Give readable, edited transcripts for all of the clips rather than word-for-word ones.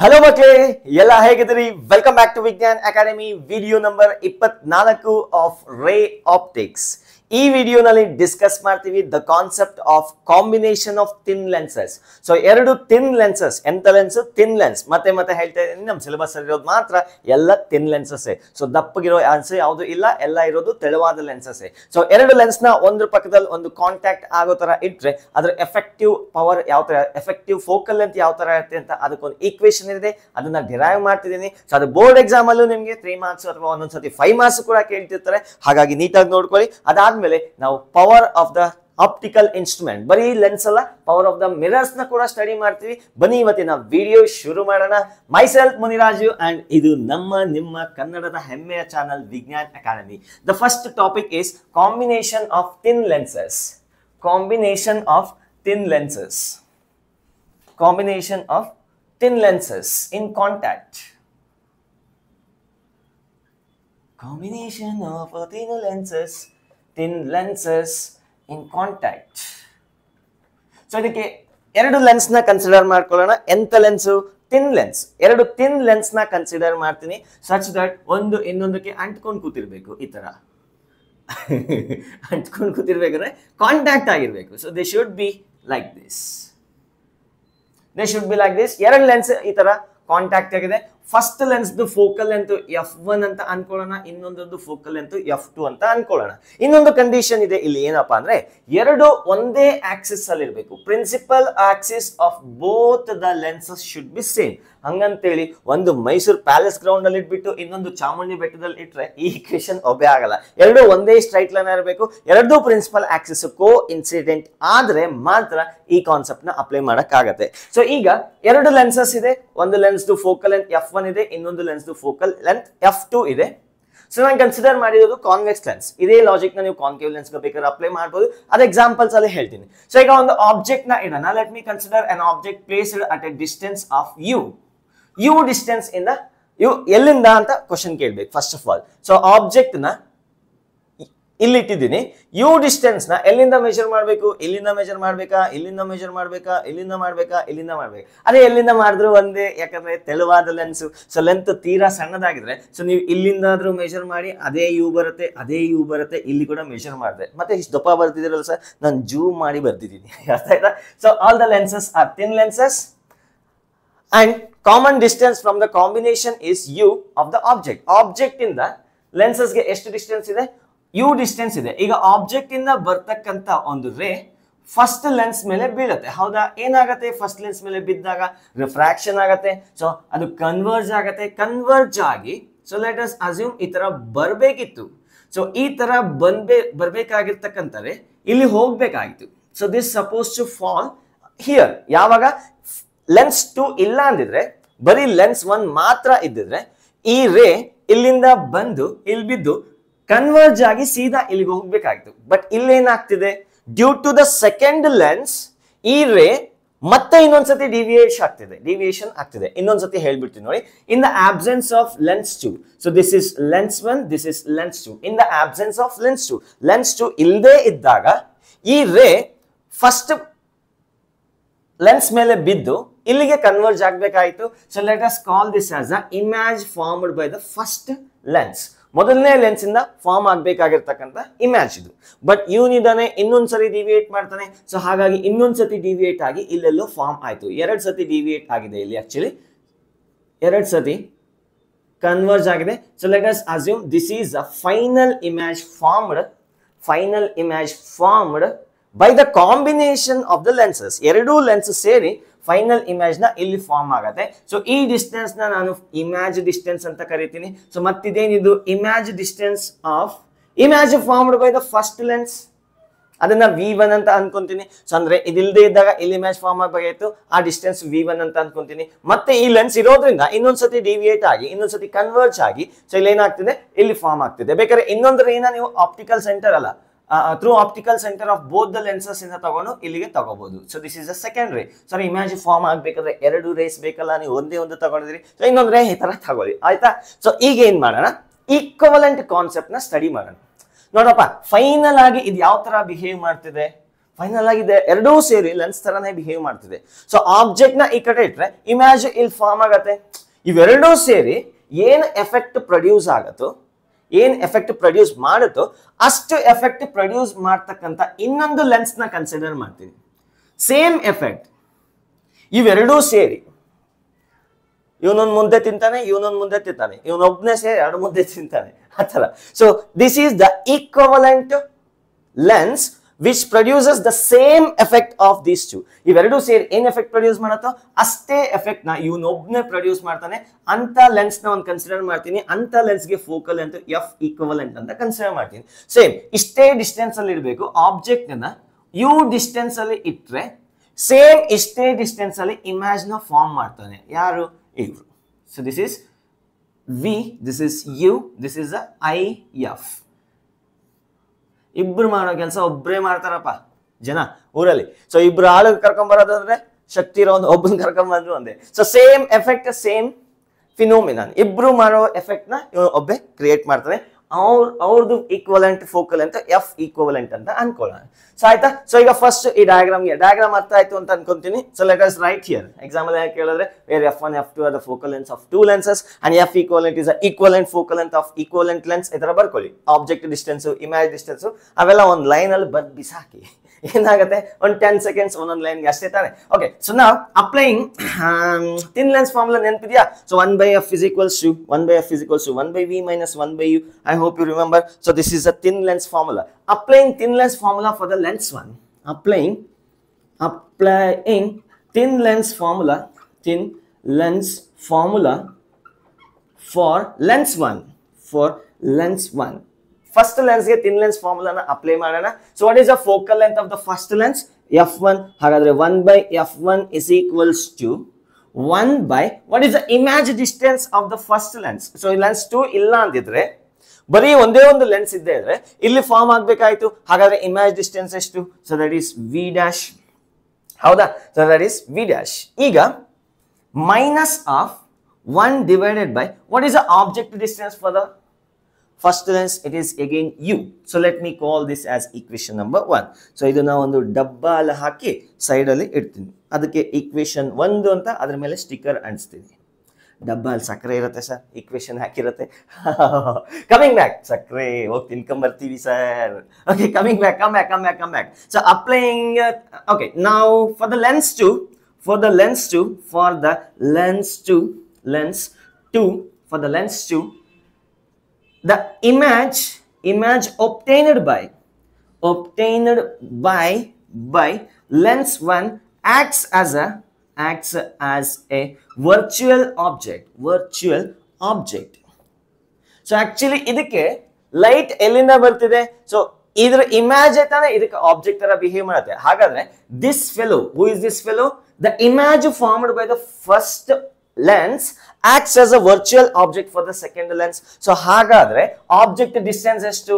Hello ಮಕ್ಕಳೇ, ಎಲ್ಲ ಹೇಗಿದ್ದೀರಿ? ವೆಲ್ಕಮ್ ಬ್ಯಾಕ್ ಟು ವಿಜ್ಞಾನ್ ಅಕಾಡೆಮಿ. ವಿಡಿಯೋ ನಂಬರ್ 24 ಆಫ್ ರೇ ಆಪ್ಟಿಕ್ಸ್. ಈ ವಿಡಿಯೋನಲ್ಲಿ ಡಿಸ್ಕಸ್ ಮಾಡ್ತೀವಿ the concept of combination of thin lenses. So ಎರಡು ಥಿನ್ ಲೆನ್ಸಸ್, ಎಂತ ಲೆನ್ಸ್? Thin lens. ಮತ್ತೆ ಹೇಳ್ತಾ ಇದ್ದೀನಿ, ನಮ್ಮ ಸಿಲೆಬಸ್ ಅಲ್ಲಿ ಇರೋದು ಮಾತ್ರ ಎಲ್ಲ ಥಿನ್ ಲೆನ್ಸಸ್. ಸೊ ದಪ್ಪಗಿರೋ ಆನ್ಸರ್ ಯಾವುದು ಇಲ್ಲ, ಎಲ್ಲ ಇರೋದು ತೆಳುವಾದ ಲೆನ್ಸಸ್. ಸೊ ಎರಡು ಲೆನ್ಸ್ ನ ಒಂದ್ರ ಪಕ್ಕದಲ್ಲಿ ಒಂದು ಕಾಂಟ್ಯಾಕ್ಟ್ ಆಗೋ ತರ ಇಟ್ರೆ ಅದರ ಎಫೆಕ್ಟಿವ್ ಪವರ್ ಯಾವ ತರ, ಎಫೆಕ್ಟಿವ್ ಫೋಕಲ್ ಲೆಂತ್ ಯಾವ ತರ ಇರುತ್ತೆ ಅಂತ ಅದಕ್ಕೊಂದು ಈಕ್ವೇಶನ್ ಇದೆ, ಅದನ್ನ ಡಿರೈವ್ ಮಾಡ್ತಿದ್ದೀನಿ. ಸೊ ಅದು ಬೋರ್ಡ್ ಎಕ್ಸಾಮ್ ಅಲ್ಲೂ ನಿಮಗೆ 3 ಮಾರ್ಕ್ಸ್ ಅಥವಾ ಒಂದೊಂದ್ಸತಿ 5 ಮಾರ್ಕ್ಸ್ ಕೂಡ ಕೇಳ್ತಿರ್ತಾರೆ, ಹಾಗಾಗಿ ನೀಟಾಗಿ ನೋಡ್ಕೊಳ್ಳಿ. ಅದಾದ್ಮೇಲೆ ನಾವು power of the optical instrument, ಬರೀ ಲೆನ್ಸ್ ಅಲ್ಲ, ಪವರ್ ಆಫ್ ದ ಮಿರರ್ಸ್ ನ ಕೂಡ ಸ್ಟಡಿ ಮಾಡ್ತೀವಿ. ಬನ್ನಿ ಇವತ್ತಿನ ವಿಡಿಯೋ ಶುರು ಮಾಡೋಣ. ಮೈಸೆಲ್ಫ್ ಮುನಿರಾಜು ಅಂಡ್ ಇದು ನಿಮ್ಮ ಕನ್ನಡದ ಹೆಮ್ಮೆಯ ಚಾನಲ್ ವಿಜ್ಞಾನ್ academy. The first topic is combination of thin lenses. Combination of thin lenses. Combination of thin lenses in contact. Combination of thin lenses in contact. So ಇದಕ್ಕೆ ಎರಡು ಲೆನ್ಸ್ ನ ಕನ್ಸಿಡರ್ ಮಾಡ್ಕೊಳ್ಳೋಣ. ಎಂತ ಲೆನ್ಸ್? Thin lens. ಎರಡು thin lens ನ consider ಮಾಡ್ತೀನಿ, such that ಒಂದು ಇನ್ನೊಂದಕ್ಕೆ ಅಂಟ್ಕೊಂಡು ಕೂತಿರ್ಬೇಕು. ಈ ತರ ಅಂಟ್ಕೊಂಡು ಕೂತಿರ್ಬೇಕಂದ್ರೆ ಕಾಂಟ್ಯಾಕ್ಟ್ ಆಗಿರ್ಬೇಕು. So they should be like this. They should be like this. ಎರಡು ಲೆನ್ಸ್ ಈ ತರ ಕಾಂಟ್ಯಾಕ್ಟ್ ಆಗಿದೆ. First lens focal length F1 ಅಂತ ಅನ್ಕೊಳ್ಳೋಣ, ಇನ್ನೊಂದೊಂದು ಫೋಕಲ್ ಲೆಂತ್ F2 ಅಂತ ಅನ್ಕೊಳ್ಳೋಣ. ಇನ್ನೊಂದು ಕಂಡೀಷನ್ ಇದೆ ಇಲ್ಲಿ, ಏನಪ್ಪಾ ಅಂದ್ರೆ ಎರಡು ಒಂದೇ ಆಕ್ಸಿಸ್ ಅಲ್ಲಿ ಇರಬೇಕು. Principal axis of both the lenses should be same. ಹಂಗಂತೇಳಿ ಒಂದು ಮೈಸೂರು ಪ್ಯಾಲೇಸ್ ಗ್ರೌಂಡ್ ಅಲ್ಲಿ ಇಟ್ಬಿಟ್ಟು ಇನ್ನೊಂದು ಚಾಮುಂಡಿ ಬೆಟ್ಟದಲ್ಲಿ ಇಟ್ರೆ ಈ ಇಕ್ವೇಶನ್ ಒಬ್ಬೇ ಆಗಲ್ಲ. ಎರಡು ಒಂದೇ ಸ್ಟ್ರೈಟ್ ಲೈನ್ ಇರಬೇಕು. ಎರಡೂ ಪ್ರಿನ್ಸಿಪಲ್ ಆಕ್ಸಿಸ್ ಕೋ ಇನ್ಸಿಡೆಂಟ್ ಆದ್ರೆ ಮಾತ್ರ ಈ ಕಾನ್ಸೆಪ್ಟ್ ನ ಅಪ್ಲೈ ಮಾಡಕ್ ಆಗತ್ತೆ. ಸೊ ಈಗ ಎರಡು ಲೆನ್ಸಸ್ ಇದೆ, ಒಂದು ಲೆನ್ಸ್ ಫೋಕಲ್ ಲೆಂತ್ F1 ಇದೆ, ಇನ್ನೊಂದು ಲೆನ್ಸ್ ಫೋಕಲ್ ಲೆಂತ್ F2 ಇದೆ. ಸೊ ನಾನು ಕನ್ಸಿಡರ್ ಮಾಡಿರೋದು ಕಾನ್ವೆಕ್ಸ್ ಲೆನ್ಸ್. ಇದೇ ಲಾಜಿಕ್ ನ ನೀವು ಕಾನ್ಕೇವ್ ಲೆನ್ಸ್ ಬೇಕಾದ್ರೆ ಅಪ್ಲೈ ಮಾಡಬಹುದು. ಅದು ಎಕ್ಸಾಂಪಲ್ಸ್ ಅಲ್ಲಿ ಹೇಳ್ತೀನಿ. ಸೊ ಈಗ ಒಂದು ಆಬ್ಜೆಕ್ಟ್ ನ ಇಡೋಣ. Let me consider an object placed at a distance of u distance ಇಂದ ಯು ಎಲ್ಲಿಂದ ಅಂತ ಕ್ವಶನ್ ಕೇಳ್ಬೇಕು first of all. So object ನ ಇಲ್ಲಿ ಇಟ್ಟಿದ್ದೀನಿ. ಯು ಡಿಸ್ಟೆನ್ಸ್ ನ ಎಲ್ಲಿಂದ ಮೆಜರ್ ಮಾಡಬೇಕು? ಇಲ್ಲಿಂದ ಮೆಜರ್ ಮಾಡ್ಬೇಕಾ, ಇಲ್ಲಿಂದ ಮೆಜರ್ ಮಾಡ್ಬೇಕಾ, ಇಲ್ಲಿಂದ ಮಾಡ್ಬೇಕಾ, ಇಲ್ಲಿಂದ ಮಾಡ್ಬೇಕು? ಅದೇ ಎಲ್ಲಿಂದ ಮಾಡಿದ್ರು ಒಂದೇ, ಯಾಕಂದ್ರೆ ತೆಳುವಾದ ಲೆನ್ಸ್. ಸೊ ಲೆಂತ್ ತೀರಾ ಸಣ್ಣದಾಗಿದ್ರೆ ಸೊ ನೀವು ಇಲ್ಲಿಂದಾದ್ರೂ ಮೆಜರ್ ಮಾಡಿ, ಅದೇ ಯು ಬರುತ್ತೆ, ಅದೇ ಯು ಬರುತ್ತೆ, ಇಲ್ಲಿ ಕೂಡ ಮೆಜರ್ ಮಾಡಿದೆ. ಮತ್ತೆ ಇಷ್ಟು ದಪ್ಪ ಬರ್ತಿದಿರಲ್ಲ ಸರ್, ನಾನು ಜೂಮ್ ಮಾಡಿ ಬರ್ತಿದ್ದೀನಿ, ಅರ್ಥ ಆಯ್ತಾ? So all the lenses are thin lenses and common distance from the combination is u of the object. Object ಇಂದ ಲೆನ್ಸಸ್ ಗೆ ಎಷ್ಟು ಡಿಸ್ಟೆನ್ಸ್ ಇದೆ? ಯು ಡಿಸ್ಟೆನ್ಸ್ ಇದೆ. ಈಗ ಆಬ್ಜೆಕ್ಟ್ ಇಂದ ಬರ್ತಕ್ಕಂತ ಒಂದು ರೇ ಫಸ್ಟ್ ಲೆನ್ಸ್ ಮೇಲೆ ಬೀಳುತ್ತೆ, ಹೌದಾ? ಏನಾಗತ್ತೆ? ಫಸ್ಟ್ ಲೆನ್ಸ್ ಮೇಲೆ ಬಿದ್ದಾಗ ರಿಫ್ರಾಕ್ಷನ್ ಆಗತ್ತೆ. ಸೊ ಅದು ಕನ್ವರ್ಜ್ ಆಗತ್ತೆ. ಕನ್ವರ್ಜ್ ಆಗಿ ಸೊ ಲೆಟ್ ಅಸ್ ಅಸ್ಯೂಮ್ ಈ ತರ ಬರ್ಬೇಕಿತ್ತು. ಸೊ ಈ ತರ ಬರ್ಬೇಕಾಗಿರ್ತಕ್ಕಂಥ ರೇ ಇಲ್ಲಿ ಹೋಗ್ಬೇಕಾಗಿತ್ತು. So this suppose to fall here. ಯಾವಾಗ ಲೆನ್ಸ್ 2 ಇಲ್ಲ ಅಂದಿದ್ರೆ, ಬರೀ ಲೆನ್ಸ್ 1 ಮಾತ್ರ ಇದ್ದಿದ್ರೆ ಈ ರೇ ಇಲ್ಲಿಂದ ಬಂದು ಇಲ್ಲಿ ಬಿದ್ದು ಕನ್ವರ್ಜ್ ಆಗಿ ಸೀದಾ ಇಲ್ಲಿಗೆ ಹೋಗ್ಬೇಕಾಗಿತ್ತು. ಬಟ್ ಇಲ್ಲೇನಾಗ್ತಿದೆ? Due to the second lens ಈ ರೇ ಮತ್ತೆ ಇನ್ನೊಂದ್ಸತಿ ಡಿವಿಯೇಷನ್ ಆಗ್ತಿದೆ. ಇನ್ನೊಂದ್ಸತಿ ಹೇಳ್ಬಿಡ್ತೀನಿ ನೋಡಿ. In the absence of lens 2, so this is lens 1, this is lens 2. In the absence of lens 2 ಇಲ್ಲದೆ ಇದ್ದಾಗ ಈ ರೇ ಫಸ್ಟ್ ಲೆನ್ಸ್ ಮೇಲೆ ಬಿದ್ದು ಇಲ್ಲಿಗೆ ಕನ್ವರ್ಜ್ ಆಗ್ಬೇಕಾಯ್ತು. So let us call this as a image formed by the first lens. ಮೊದಲನೇ lens ಇಂದ ಫಾರ್ಮ್ ಆಗ್ಬೇಕಾಗಿರ್ತಕ್ಕಂಥ ಇಮೇಜ್ ಇದು. ಬಟ್ ಇವನಿದಾನೆ ಇನ್ನೊಂದ್ಸರಿ ಡಿವಿಯೇಟ್ ಮಾಡ್ತಾನೆ. ಸೊ ಹಾಗಾಗಿ ಇನ್ನೊಂದ್ಸತಿ ಡಿವಿಯೇಟ್ ಆಗಿ ಇಲ್ಲೆಲ್ಲೋ ಫಾರ್ಮ್ ಆಯ್ತು. 2 ಸತಿ ಡಿವಿಯೇಟ್ ಆಗಿದೆ ಇಲ್ಲಿ, ಆಕ್ಚುಲಿ 2 ಸತಿ ಕನ್ವರ್ಜ್ ಆಗಿದೆ. So let us assume this is a final image formed by the combination of the lenses. ಎರಡೂ ಲೆನ್ಸ್ ಸೇರಿ ಫೈನಲ್ ಇಮೇಜ್ ನ ಇಲ್ಲಿ ಫಾರ್ಮ್ ಆಗತ್ತೆ. ಸೊ ಈ ಡಿಸ್ಟೆನ್ಸ್ ನ ನಾನು ಇಮೇಜ್ ಡಿಸ್ಟೆನ್ಸ್ ಅಂತ ಕರಿತೀನಿ. ಸೊ ಮತ್ತಿದೇನಿದು? Image distance of image formed by the first lens. ಅದನ್ನ V1 ಅಂತ ಅನ್ಕೊಂತೀನಿ. ಸೊ ಅಂದ್ರೆ ಇದಿಲ್ಲದೆ ಇದ್ದಾಗ ಇಲ್ಲಿ ಇಮೇಜ್ ಫಾರ್ಮ್ ಆಗಬೇಕಾಗಿತ್ತು, ಆ ಡಿಸ್ಟೆನ್ಸ್ V1 ಅಂತ ಅನ್ಕೊಂತೀನಿ. ಮತ್ತೆ ಈ ಲೆನ್ಸ್ ಇರೋದ್ರಿಂದ ಇನ್ನೊಂದ್ಸತಿ ಡಿವಿಯೇಟ್ ಆಗಿ ಇನ್ನೊಂದ್ಸತಿ ಕನ್ವರ್ಜ್ ಆಗಿ ಸೊ ಇಲ್ಲಿ ಏನಾಗ್ತಿದೆ? ಇಲ್ಲಿ ಫಾರ್ಮ್ ಆಗ್ತಿದೆ. ಬೇಕಾದ್ರೆ ಇನ್ನೊಂದು ರೇನ ನೀವು ಆಪ್ಟಿಕಲ್ ಸೆಂಟರ್ ಅಲ್ಲ, through optical centre of both the lenses ಇಂದ ತಗೊಂಡು ಇಲ್ಲಿಗೆ ತಗೋಬಹುದು. So this is a second ರೇ. ಸರ್ ಇಮೇಜ್ ಫಾರ್ಮ್ ಆಗ್ಬೇಕಾದ್ರೆ 2 ರೇಸ್ ಬೇಕಲ್ಲ, ನೀವು ಒಂದೇ ಒಂದು ತಗೊಂಡಿದ್ರಿ. ಸೊ ಇನ್ನೊಂದು ರೇ ಈ ತರ ತಗೊಳ್ಳಿ, ಆಯ್ತಾ? ಸೊ ಈಗ ಏನ್ ಮಾಡೋಣ? ಈಕ್ವಲೆಂಟ್ ಕಾನ್ಸೆಪ್ಟ್ ನ ಸ್ಟಡಿ ಮಾಡೋಣ. ನೋಡಪ್ಪ, ಫೈನಲ್ ಆಗಿ ಇದು ಯಾವ ತರ ಬಿಹೇವ್ ಮಾಡ್ತಿದೆ? ಫೈನಲ್ ಆಗಿದೆ ಎರಡೂ ಸೇರಿ ಲೆನ್ಸ್ ತರನೇ ಬಿಹೇವ್ ಮಾಡ್ತಿದೆ. ಸೊ ಆಬ್ಜೆಕ್ಟ್ ನ ಈ ಕಡೆ ಇಟ್ರೆ ಇಮೇಜ್ ಇಲ್ಲಿ ಫಾರ್ಮ್ ಆಗತ್ತೆ. ಇವೆರಡೂ ಸೇರಿ ಏನ್ ಎಫೆಕ್ಟ್ ಪ್ರೊಡ್ಯೂಸ್ ಆಗತ್ತೋ, ಏನ್ ಎಫೆಕ್ಟ್ ಪ್ರೊಡ್ಯೂಸ್ ಮಾಡುತ್ತೋ ಅಷ್ಟು ಎಫೆಕ್ಟ್ ಪ್ರೊಡ್ಯೂಸ್ ಮಾಡ್ತಕ್ಕಂಥ ಇನ್ನೊಂದು ಲೆನ್ಸ್ ನ ಕನ್ಸಿಡರ್ ಮಾಡ್ತೀನಿ. ಸೇಮ್ ಎಫೆಕ್ಟ್ ಇವೆರಡೂ ಸೇರಿ ಇವನೊಂದು ಮುದ್ದೆ ತಿಂತಾನೆ, ಇವನೊಂದು ಮುದ್ದೆ ತಿಂತಾನೆ, ಇವನೊಬ್ಬನೇ ಸೇರಿ ಎರಡು ಮುದ್ದೆ ತಿಂತಾನೆ, ಆ ಥರ. So this is the equivalent lens which produces the same effect of these two. ಇವೆರಡೂ ಸೇರಿ ಏನ್ ಎಫೆಕ್ಟ್ ಪ್ರೊಡ್ಯೂಸ್ ಮಾಡತ್ತೋ ಅಷ್ಟೇ ಎಫೆಕ್ಟ್ ನ ಇವನೊಬ್ಬನೇ ಪ್ರೊಡ್ಯೂಸ್ ಮಾಡ್ತಾನೆ ಅಂತ ಲೆನ್ಸ್ ನ ಒಂದು ಕನ್ಸಿಡರ್ ಮಾಡ್ತೀನಿ. ಅಂತ ಲೆನ್ಸ್ಗೆ ಫೋಕಲ್ ಅಂತ ಎಫ್ ಈಕ್ವಲೆಂಟ್ ಅಂತ ಕನ್ಸಿಡರ್ ಮಾಡ್ತೀನಿ. ಸೇಮ್ ಇಷ್ಟೇ ಡಿಸ್ಟೆನ್ಸ್ ಅಲ್ಲಿ ಇರಬೇಕು. ಆಬ್ಜೆಕ್ಟ್ ನ ಯು ಡಿಸ್ಟೆನ್ಸ್ ಅಲ್ಲಿ ಇಟ್ರೆ ಸೇಮ್ ಇಷ್ಟೇ ಡಿಸ್ಟೆನ್ಸ್ ಅಲ್ಲಿ ಇಮೇಜ್ ನ ಫಾರ್ಮ್ ಮಾಡ್ತಾನೆ. ಯಾರು? ಇವರು. So this is v, this is u, this is I f. ಇಬ್ರು ಮಾಡೋ ಕೆಲಸ ಒಬ್ಬರೇ ಮಾಡ್ತಾರಪ್ಪ ಜನ ಊರಲ್ಲಿ. ಸೊ ಇಬ್ರು ಆಳು ಕರ್ಕೊಂಡ್ ಬರೋದಂದ್ರೆ ಶಕ್ತಿ ಇರೋ ಒಂದು ಒಬ್ಬನ ಕರ್ಕೊಂಡ್ ಬಂದ್ರು ಒಂದೇ. So same effect, same phenomenon. ಇಬ್ರು ಮಾಡೋ ಎಫೆಕ್ಟ್ ನ ಒಬ್ಬೇ ಕ್ರಿಯೇಟ್ ಮಾಡ್ತಾರೆ. ಅವ್ರದ್ದು ಈಕ್ವಲೆಂಟ್ ಫೋಕಲ್ ಅಂತ ಎಫ್ ಈಕ್ವಲೆಂಟ್ ಅಂತ ಅನ್ಕೊಳ್ಳೋಣ. ಸೊ ಆಯ್ತಾ? ಸೊ ಈಗ ಫಸ್ಟ್ ಈ ಡಯಾಗ್ರಾಮ್ ಅರ್ಥ ಆಯ್ತು ಅಂತ ಅನ್ಕೊಂತೀನಿ. So let us write here. Example ಯಾಕೆ ಕೇಳಿದ್ರೆ where F1 F2 are the focal lengths of two lenses and F equivalent is equivalent focal length of equivalent lens. ಈ ತರ ಬರ್ಕೊಳ್ಳಿ. ಆಬ್ಜೆಕ್ಟ್ ಡಿಸ್ಟೆನ್ಸ್, ಇಮೇಜ್ ಡಿಸ್ಟೆನ್ಸ್ ಅವೆಲ್ಲ ಒಂದು ಲೈನ್ ಅಲ್ಲಿ ಬದ್ ಬಿಸಾಕಿ ಏನಾಗುತ್ತೆ, ಒಂದು 10 seconds ಒಂದೊಂದು ಲೈನ್ಗೆ ಅಷ್ಟೇ ತಾನೆ. ಓಕೆ, ಸೊ ನಾವು ಅಪ್ಲೈಯಿಂಗ್ ಥಿನ್ ಲೆನ್ಸ್ ಫಾರ್ಮುಲಾ ನೆನಪಿದ್ಯಾ? So 1/f is equals to 1/f is equals to 1/v minus 1/u. I hope you remember. So this is a thin lens formula. Applying thin lens formula for the lens 1. Applying thin lens formula for lens 1. For lens 1. First lens ಗೆ thin lens formula na apply ಮಾಡೋಣ. So what is the focal length of the first lens? F1. ಹಾಗಾದ್ರೆ 1/f1 is equals to 1 by what is the image distance of the first lens? So lens 2 ಇಲ್ಲ ಅಂತಿದ್ರೆ ಬರೀ ಒಂದೇ ಒಂದು lens ಇದ್ದೇ ಇದ್ರೆ ಇಲ್ಲಿ ಫಾರ್ಮ್ ಆಗ್ಬೇಕಾಯ್ತು. ಹಾಗಾದ್ರೆ ಇಮೇಜ್ ಡಿಸ್ಟೆನ್ಸ್ ಎಷ್ಟು? So that is V dash. ಹೌದಾ? So that is V dash. ಈಗ minus of 1 divided by what is the object distance for the first lens? It is again u. So let me call this as equation number 1. So ಇದನ್ನ ಒಂದು ಡಬ್ಬಾ ಅಲ್ಲಿ ಹಾಕಿ side ಅಲ್ಲಿ ಇಡ್ತೀನಿ. ಅದಕ್ಕೆ equation 1 ಅಂತ ಅದ್ರ ಮೇಲೆ ಸ್ಟಿಕ್ಕರ್ ಅಂಟಿಸ್ತೀನಿ. ಡಬ್ಬಾ ಅಲ್ಲಿ ಸಕ್ಕರೆ ಇರುತ್ತೆ ಸರ್, ಈಕ್ವೇಶನ್ ಹಾಕಿರುತ್ತೆ. ಕಮಿಂಗ್ ಬ್ಯಾಕ್, ಸಕ್ಕರೆ ಹೋಗಿ ತಿನ್ಕೊಂಬರ್ತೀವಿ sir. Okay, coming back, come back. So applying, okay, ನಾವು for the lens 2, the image obtained by lens 1 acts as a virtual object. So actually ಇದಕ್ಕೆ ಲೈಟ್ ಎಲ್ಲಿಂದ ಬರ್ತಿದೆ? ಸೊ ಇದರ ಇಮೇಜ್ ತಾನೆ ಇದಕ್ಕೆ ಆಬ್ಜೆಕ್ಟ್ ತರ ಬಿಹೇವ್ ಮಾಡುತ್ತೆ. ಹಾಗಾದ್ರೆ this fellow, who is this fellow? The image formed by the first lens acts as a virtual object for the second lens. So ಹಾಗಾದ್ರೆ object distance ಎಷ್ಟು?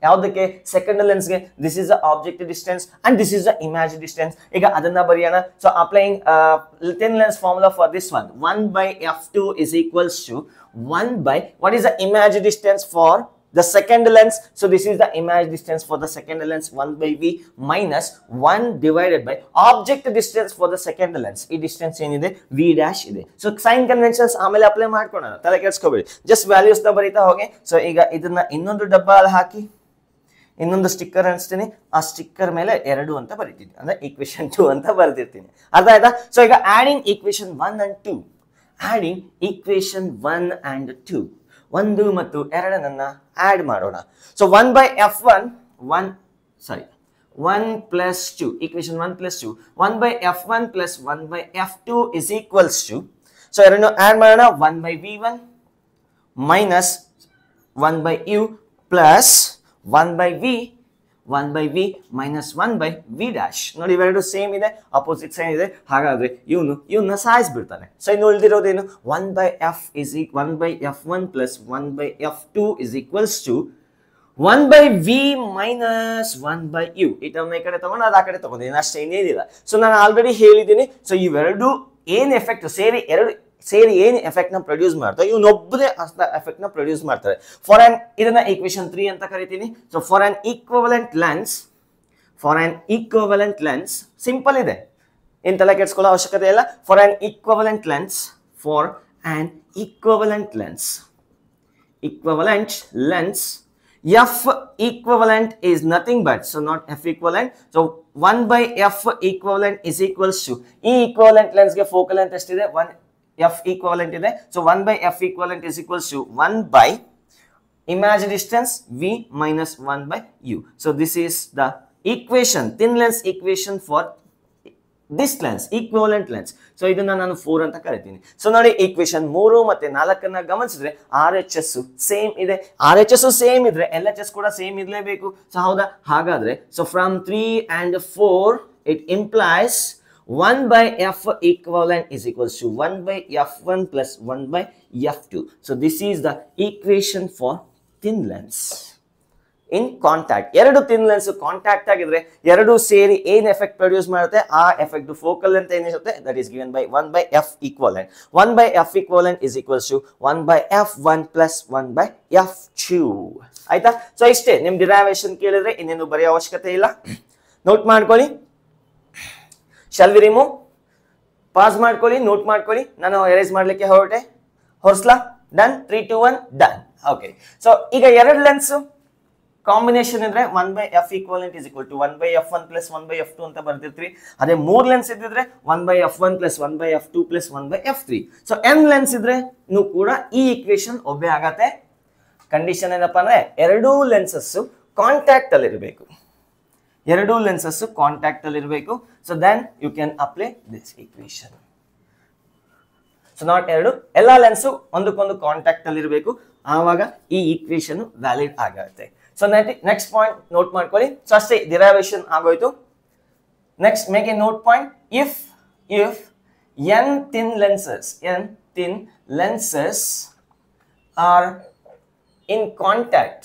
ಯಾವುದಕ್ಕೆ? ಸೆಕೆಂಡ್ ಲೆನ್ಸ್ಗೆ. This is the object distance and this is the image distance. ಈಗ ಅದನ್ನ ಬರೆಯೋಣ. So applying thin lens formula for this one, 1/f2 is equals to 1 by what is the image distance for the second lens? So this is the image distance for the second lens, 1/v minus 1 divided by object distance for the second lens. ಈ distance ಏನಿದೆ? v dash ಇದೆ. So sine conventions ಆಮೇಲೆ apply ಮಾಡ್ಕೊಳ್ಳೋಣ, ತಲೆ ಕೆಡಿಸ್ಕೋಬೇಡಿ. Just values ನ ಬರೀತಾ ಹೋಗಿ. So ಈಗ ಇದನ್ನ ಇನ್ನೊಂದು ಡಬ್ಬಾ ಅಲ್ಲಿ ಹಾಕಿ ಇನ್ನೊಂದು ಸ್ಟಿಕ್ಕರ್ ಅನ್ಸ್ತೀನಿ. ಆ ಸ್ಟಿಕ್ಕರ್ ಮೇಲೆ 2 ಅಂತ ಬರೀತೀನಿ, ಅಂದ್ರೆ ಈಕ್ವೇಶನ್ 2 ಅಂತ ಬರೆದಿರ್ತೀನಿ. ಅರ್ಥ ಆಯ್ತಾ? ಸೊ ಈಗ adding equation 1 and 2, adding equation 1 and 2, 1 ಮತ್ತು 2 ಆಡ್ ಮಾಡೋಣ. So 1/f1 1 plus 2, equation 1 plus 2, 1/f1 plus 1/f2 is equals to, so ಎರಡನ್ನು ಆಡ್ ಮಾಡೋಣ, 1/v1 minus 1/u plus 1/v minus 1/v dash. ನೋಡಿ ಇವೆರಡು ಸೇಮ್ ಇದೆ, ಅಪೋಸಿಟ್ ಸೈನ್ ಇದೆ. ಹಾಗಾದ್ರೆ ಇವನ್ನ ಸಾಯಿಸ್ಬಿಡ್ತಾನೆ. ಸೊ ಇನ್ನು ಉಳಿದಿರೋದೇನು? 1/f1 plus 1/f2 is equals to 1/v minus 1/u. ಈ ಟರ್ಮ್ ಈ ಕಡೆ ತಗೊಂಡು ಅದು ಆ ಕಡೆ ತಗೊಂಡಿದ್ದೀನಿ, ಅಷ್ಟೇ, ಇನ್ನೇನಿಲ್ಲ. ಸೊ ನಾನು ಆಲ್ರೆಡಿ ಹೇಳಿದ್ದೀನಿ. ಸೊ ಇವೆರಡು ಏನ್ ಎಫೆಕ್ಟ್ ಸೇರಿ ಏನು ಎಫೆಕ್ಟ್ ನ ಪ್ರೊಡ್ಯೂಸ್ ಮಾಡ್ತಾರೆ, ಇವನೊಬ್ಬನೇ ಎಫೆಕ್ಟ್ ನ ಪ್ರೊಡ್ಯೂಸ್ ಮಾಡ್ತಾರೆ. ಫಾರ್ ಇದನ್ನ ಈಕ್ವೇಶನ್ 3 ಅಂತ ಕರಿತೀನಿ. So for an equivalent lens for on equivalent lens simple ಇದೆ, ಏನ್ ತಲೆ ಕೆಡ್ಸ್ಕೊಳ್ಳೋ ಅವಶ್ಯಕತೆ ಇಲ್ಲ. For on equivalent lens, for on equivalent lens, equivalent lens, f equivalent is nothing but, so not f equivalent, so 1 by f equivalent is equals to, e equivalent lens ge focal length estiде 1 f equivalent ide, so 1 by f equivalent is equals to 1 by image distance v minus 1 by u. So this is the equation, thin lens equation for this lens, equivalent lens. So ಇದನ್ನ ನಾನು 4 ಅಂತ ಕರಿತೀನಿ. So ನೋಡಿ equation 3 ಮತ್ತೆ 4 ಅನ್ನ ಗಮನಿಸಿದ್ರೆ RHS same ಇದೆ, RHS same ಇದ್ರೆ LHS ಕೂಡ ಸೇಮ್ ಇರಲೇಬೇಕು. ಸೊ ಹೌದಾ? ಹಾಗಾದ್ರೆ so from 3 and 4 it implies 1 by f equivalent is equals to 1 by f1 plus 1 by f2. So this is the equation for thin lens in contact. ಎರಡು thin lens contact ಆಗಿದ್ರೆ ಎರಡು ಸೇರಿ ಏನ್ effect produce ಮಾಡುತ್ತೆ, ಆ effect focal length ಏನಿರುತ್ತೆ that is given by 1 by f equivalent. 1 by f equivalent is equals to 1 by f1 plus 1 by f2. ಆಯ್ತಾ? So ಇಷ್ಟೇ, ನಿಮ್ ಡಿರೈವೇಶನ್ ಕೇಳಿದ್ರೆ ಇನ್ನೇನು ಬರೆಯೋ ಅವಶ್ಯಕತೆ ಇಲ್ಲ, ನೋಟ್ ಮಾಡ್ಕೊಳ್ಳಿ. Shall we remove? ಪಾಸ್ ಮಾಡ್ಕೊಳ್ಳಿ, ನೋಟ್ ಮಾಡ್ಕೊಳ್ಳಿ. ನಾನು ಎರೇಸ್ ಮಾಡ್ಲಿಕ್ಕೆ ಹೊರಸ್ಲಾ? ಡನ್. 3 2 1 ಡನ್. ಓಕೆ, ಸೊ ಈಗ ಎರಡು ಲೆನ್ಸ್ ಕಾಂಬಿನೇಷನ್ ಇದ್ರೆ 1 by f equivalent is equal to 1 by f1 plus 1 by f2 ಅಂತ ಬರ್ತಿರ್ತೀವಿ. ಅದೇ 3 ಲೆನ್ಸ್ ಇದ್ದಿದ್ರೆ 1 by f1 plus 1 by f2 plus 1 by f3. So n lens ಇದ್ರೆ ಕೂಡ ಈ ಈಕ್ವೇಶನ್ ಒಬ್ಬೇ ಆಗತ್ತೆ. ಕಂಡೀಷನ್ ಏನಪ್ಪಾ ಅಂದ್ರೆ ಎರಡೂ ಲೆನ್ಸಸ್ ಕಾಂಟ್ಯಾಕ್ಟ್ ಅಲ್ಲಿ ಇರಬೇಕು, ಎರಡೂ ಲೆನ್ಸಸ್ ಕಾಂಟ್ಯಾಕ್ಟ್ ಅಲ್ಲಿ ಇರಬೇಕು. So then you can apply this equation. So not ಎರಡು, ಎಲ್ಲಾ ಲೆನ್ಸ್ ಒಂದಕ್ಕೊಂದು ಕಾಂಟ್ಯಾಕ್ಟ್ ಅಲ್ಲಿ ಇರಬೇಕು, ಆವಾಗ ಈ ಈಕ್ವೇಶನ್ ವ್ಯಾಲಿಡ್ ಆಗುತ್ತೆ. ಸೊ ನೆಕ್ಸ್ಟ್ ಪಾಯಿಂಟ್ ನೋಟ್ ಮಾಡ್ಕೊಳ್ಳಿ. ಸೊ ಅಷ್ಟೇ, ಡಿರೈವೇಶನ್ ಆಗೋಯ್ತು. Next make a note point. If n thin lenses are in contact,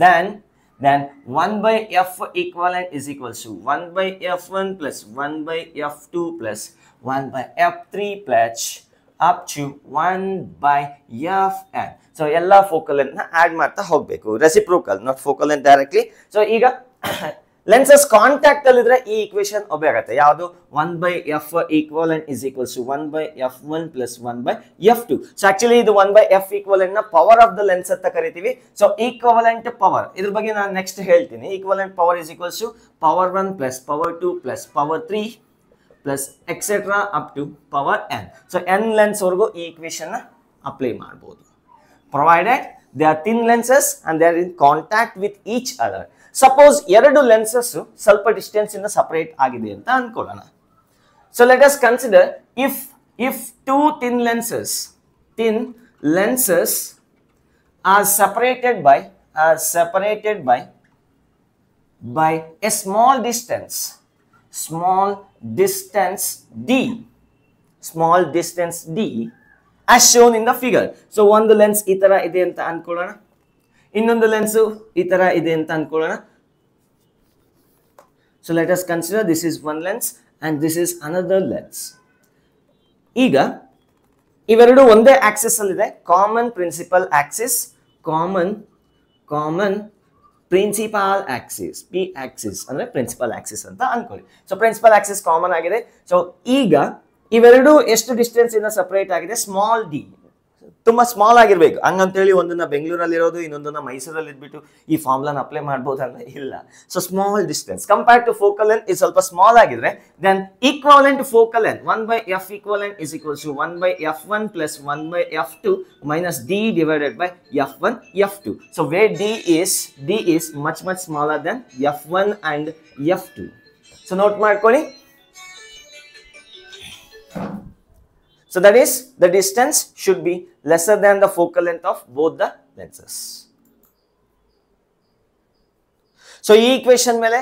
then 1 by f equivalent is equals to 1 by f1 plus 1 by f2 plus 1 by f3 plus up to 1 by fn. So ಎಲ್ಲ focal length ನ add ಮಾಡ್ತಾ ಹೋಗ್ಬೇಕು, reciprocal, not focal length directly. So ಈಗ lenses contact ಅಲ್ಲಿ ಇದ್ರೆ ಈ equation ಒಬ್ಬೇ ಆಗುತ್ತೆ. ಯಾವುದು? 1 by f equivalent is equals to 1 by f1 plus 1 by f2. So actually ಇದು 1 by f equivalent ನ ಪವರ್ ಆಫ್ ದ ಲೆನ್ಸ್ ಅಂತ ಕರಿತೀವಿ. ಸೊ ಈಕ್ವಲೆಂಟ್ ಪವರ್, ಇದ್ರ ಬಗ್ಗೆ ನಾನು ನೆಕ್ಸ್ಟ್ ಹೇಳ್ತೀನಿ. Equivalent power is equals to power 1 plus power 2 plus power 3 plus etc up to power n. So n lens ವರೆಗೂ ಈ ಈಕ್ವೇಶನ್ ನ ಅಪ್ಲೈ ಮಾಡಬಹುದು, provided they are thin lenses and they are in contact with each other. Suppose ಎರಡು lenses ಸ್ವಲ್ಪ distance ಇಂದ separate ಆಗಿದೆ ಅಂತ ಅನ್ಕೊಳ್ಳೋಣ. So let us consider if two thin lenses are separated by a small distance d as shown in the figure. So ಒಂದು lens ಈ ತರ ಇದೆ ಅಂತ ಅನ್ಕೊಳ್ಳೋಣ, ಇನ್ನೊಂದು ಲೆನ್ಸ್ ಈ ತರ ಇದೆ ಅಂತ ಅನ್ಕೊಳ್ಳೋಣ. So let us consider this is one lens and this is another lens. ಈಗ ಇವೆರಡು ಒಂದೇ ಆಕ್ಸಿಸ್ ಅಲ್ಲಿ ಇದೆ, common principal axis, common principal axis, P axis ಅಂದ್ರೆ ಪ್ರಿನ್ಸಿಪಲ್ ಆಕ್ಸಿಸ್ ಅಂತ ಅನ್ಕೊಳ್ಳಿ. ಸೊ ಪ್ರಿನ್ಸಿಪಲ್ ಆಕ್ಸಿಸ್ ಕಾಮನ್ ಆಗಿದೆ. ಸೊ ಈಗ ಇವೆರಡು ಎಷ್ಟು ಡಿಸ್ಟೆನ್ಸ್ ಇಂದ ಸಪರೇಟ್ ಆಗಿದೆ? ಸ್ಮಾಲ್ ಡಿ, ತುಂಬಾ ಸ್ಮಾಲ್ ಆಗಿರ್ಬೇಕು. ಹಂಗಂತೇಳಿ ಒಂದನ್ನ ಬೆಂಗಳೂರಲ್ಲಿ ಇರೋದು ಇನ್ನೊಂದನ್ನ ಮೈಸೂರಲ್ಲಿ ಇದ್ಬಿಟ್ಟು ಈ ಫಾರ್ಮುಲಾನ ಅಪ್ಲೈ ಮಾಡ್ಬೋದಲ್ಲ? ಇಲ್ಲ. So small distance compared to focal length ಇದು ಸ್ವಲ್ಪ ಸ್ಮಾಲ್ ಆಗಿದ್ರೆ then equivalent focal length 1 by f equivalent is equals to 1 by f1 plus 1 by f2 minus d divided by f1 f2. So where d is much smaller than f1 and f2. So note ಮಾಡ್ಕೊಳ್ಳಿ. So that is the distance should be lesser than the focal length of both the lenses. So ಈ equation ಮೇಲೆ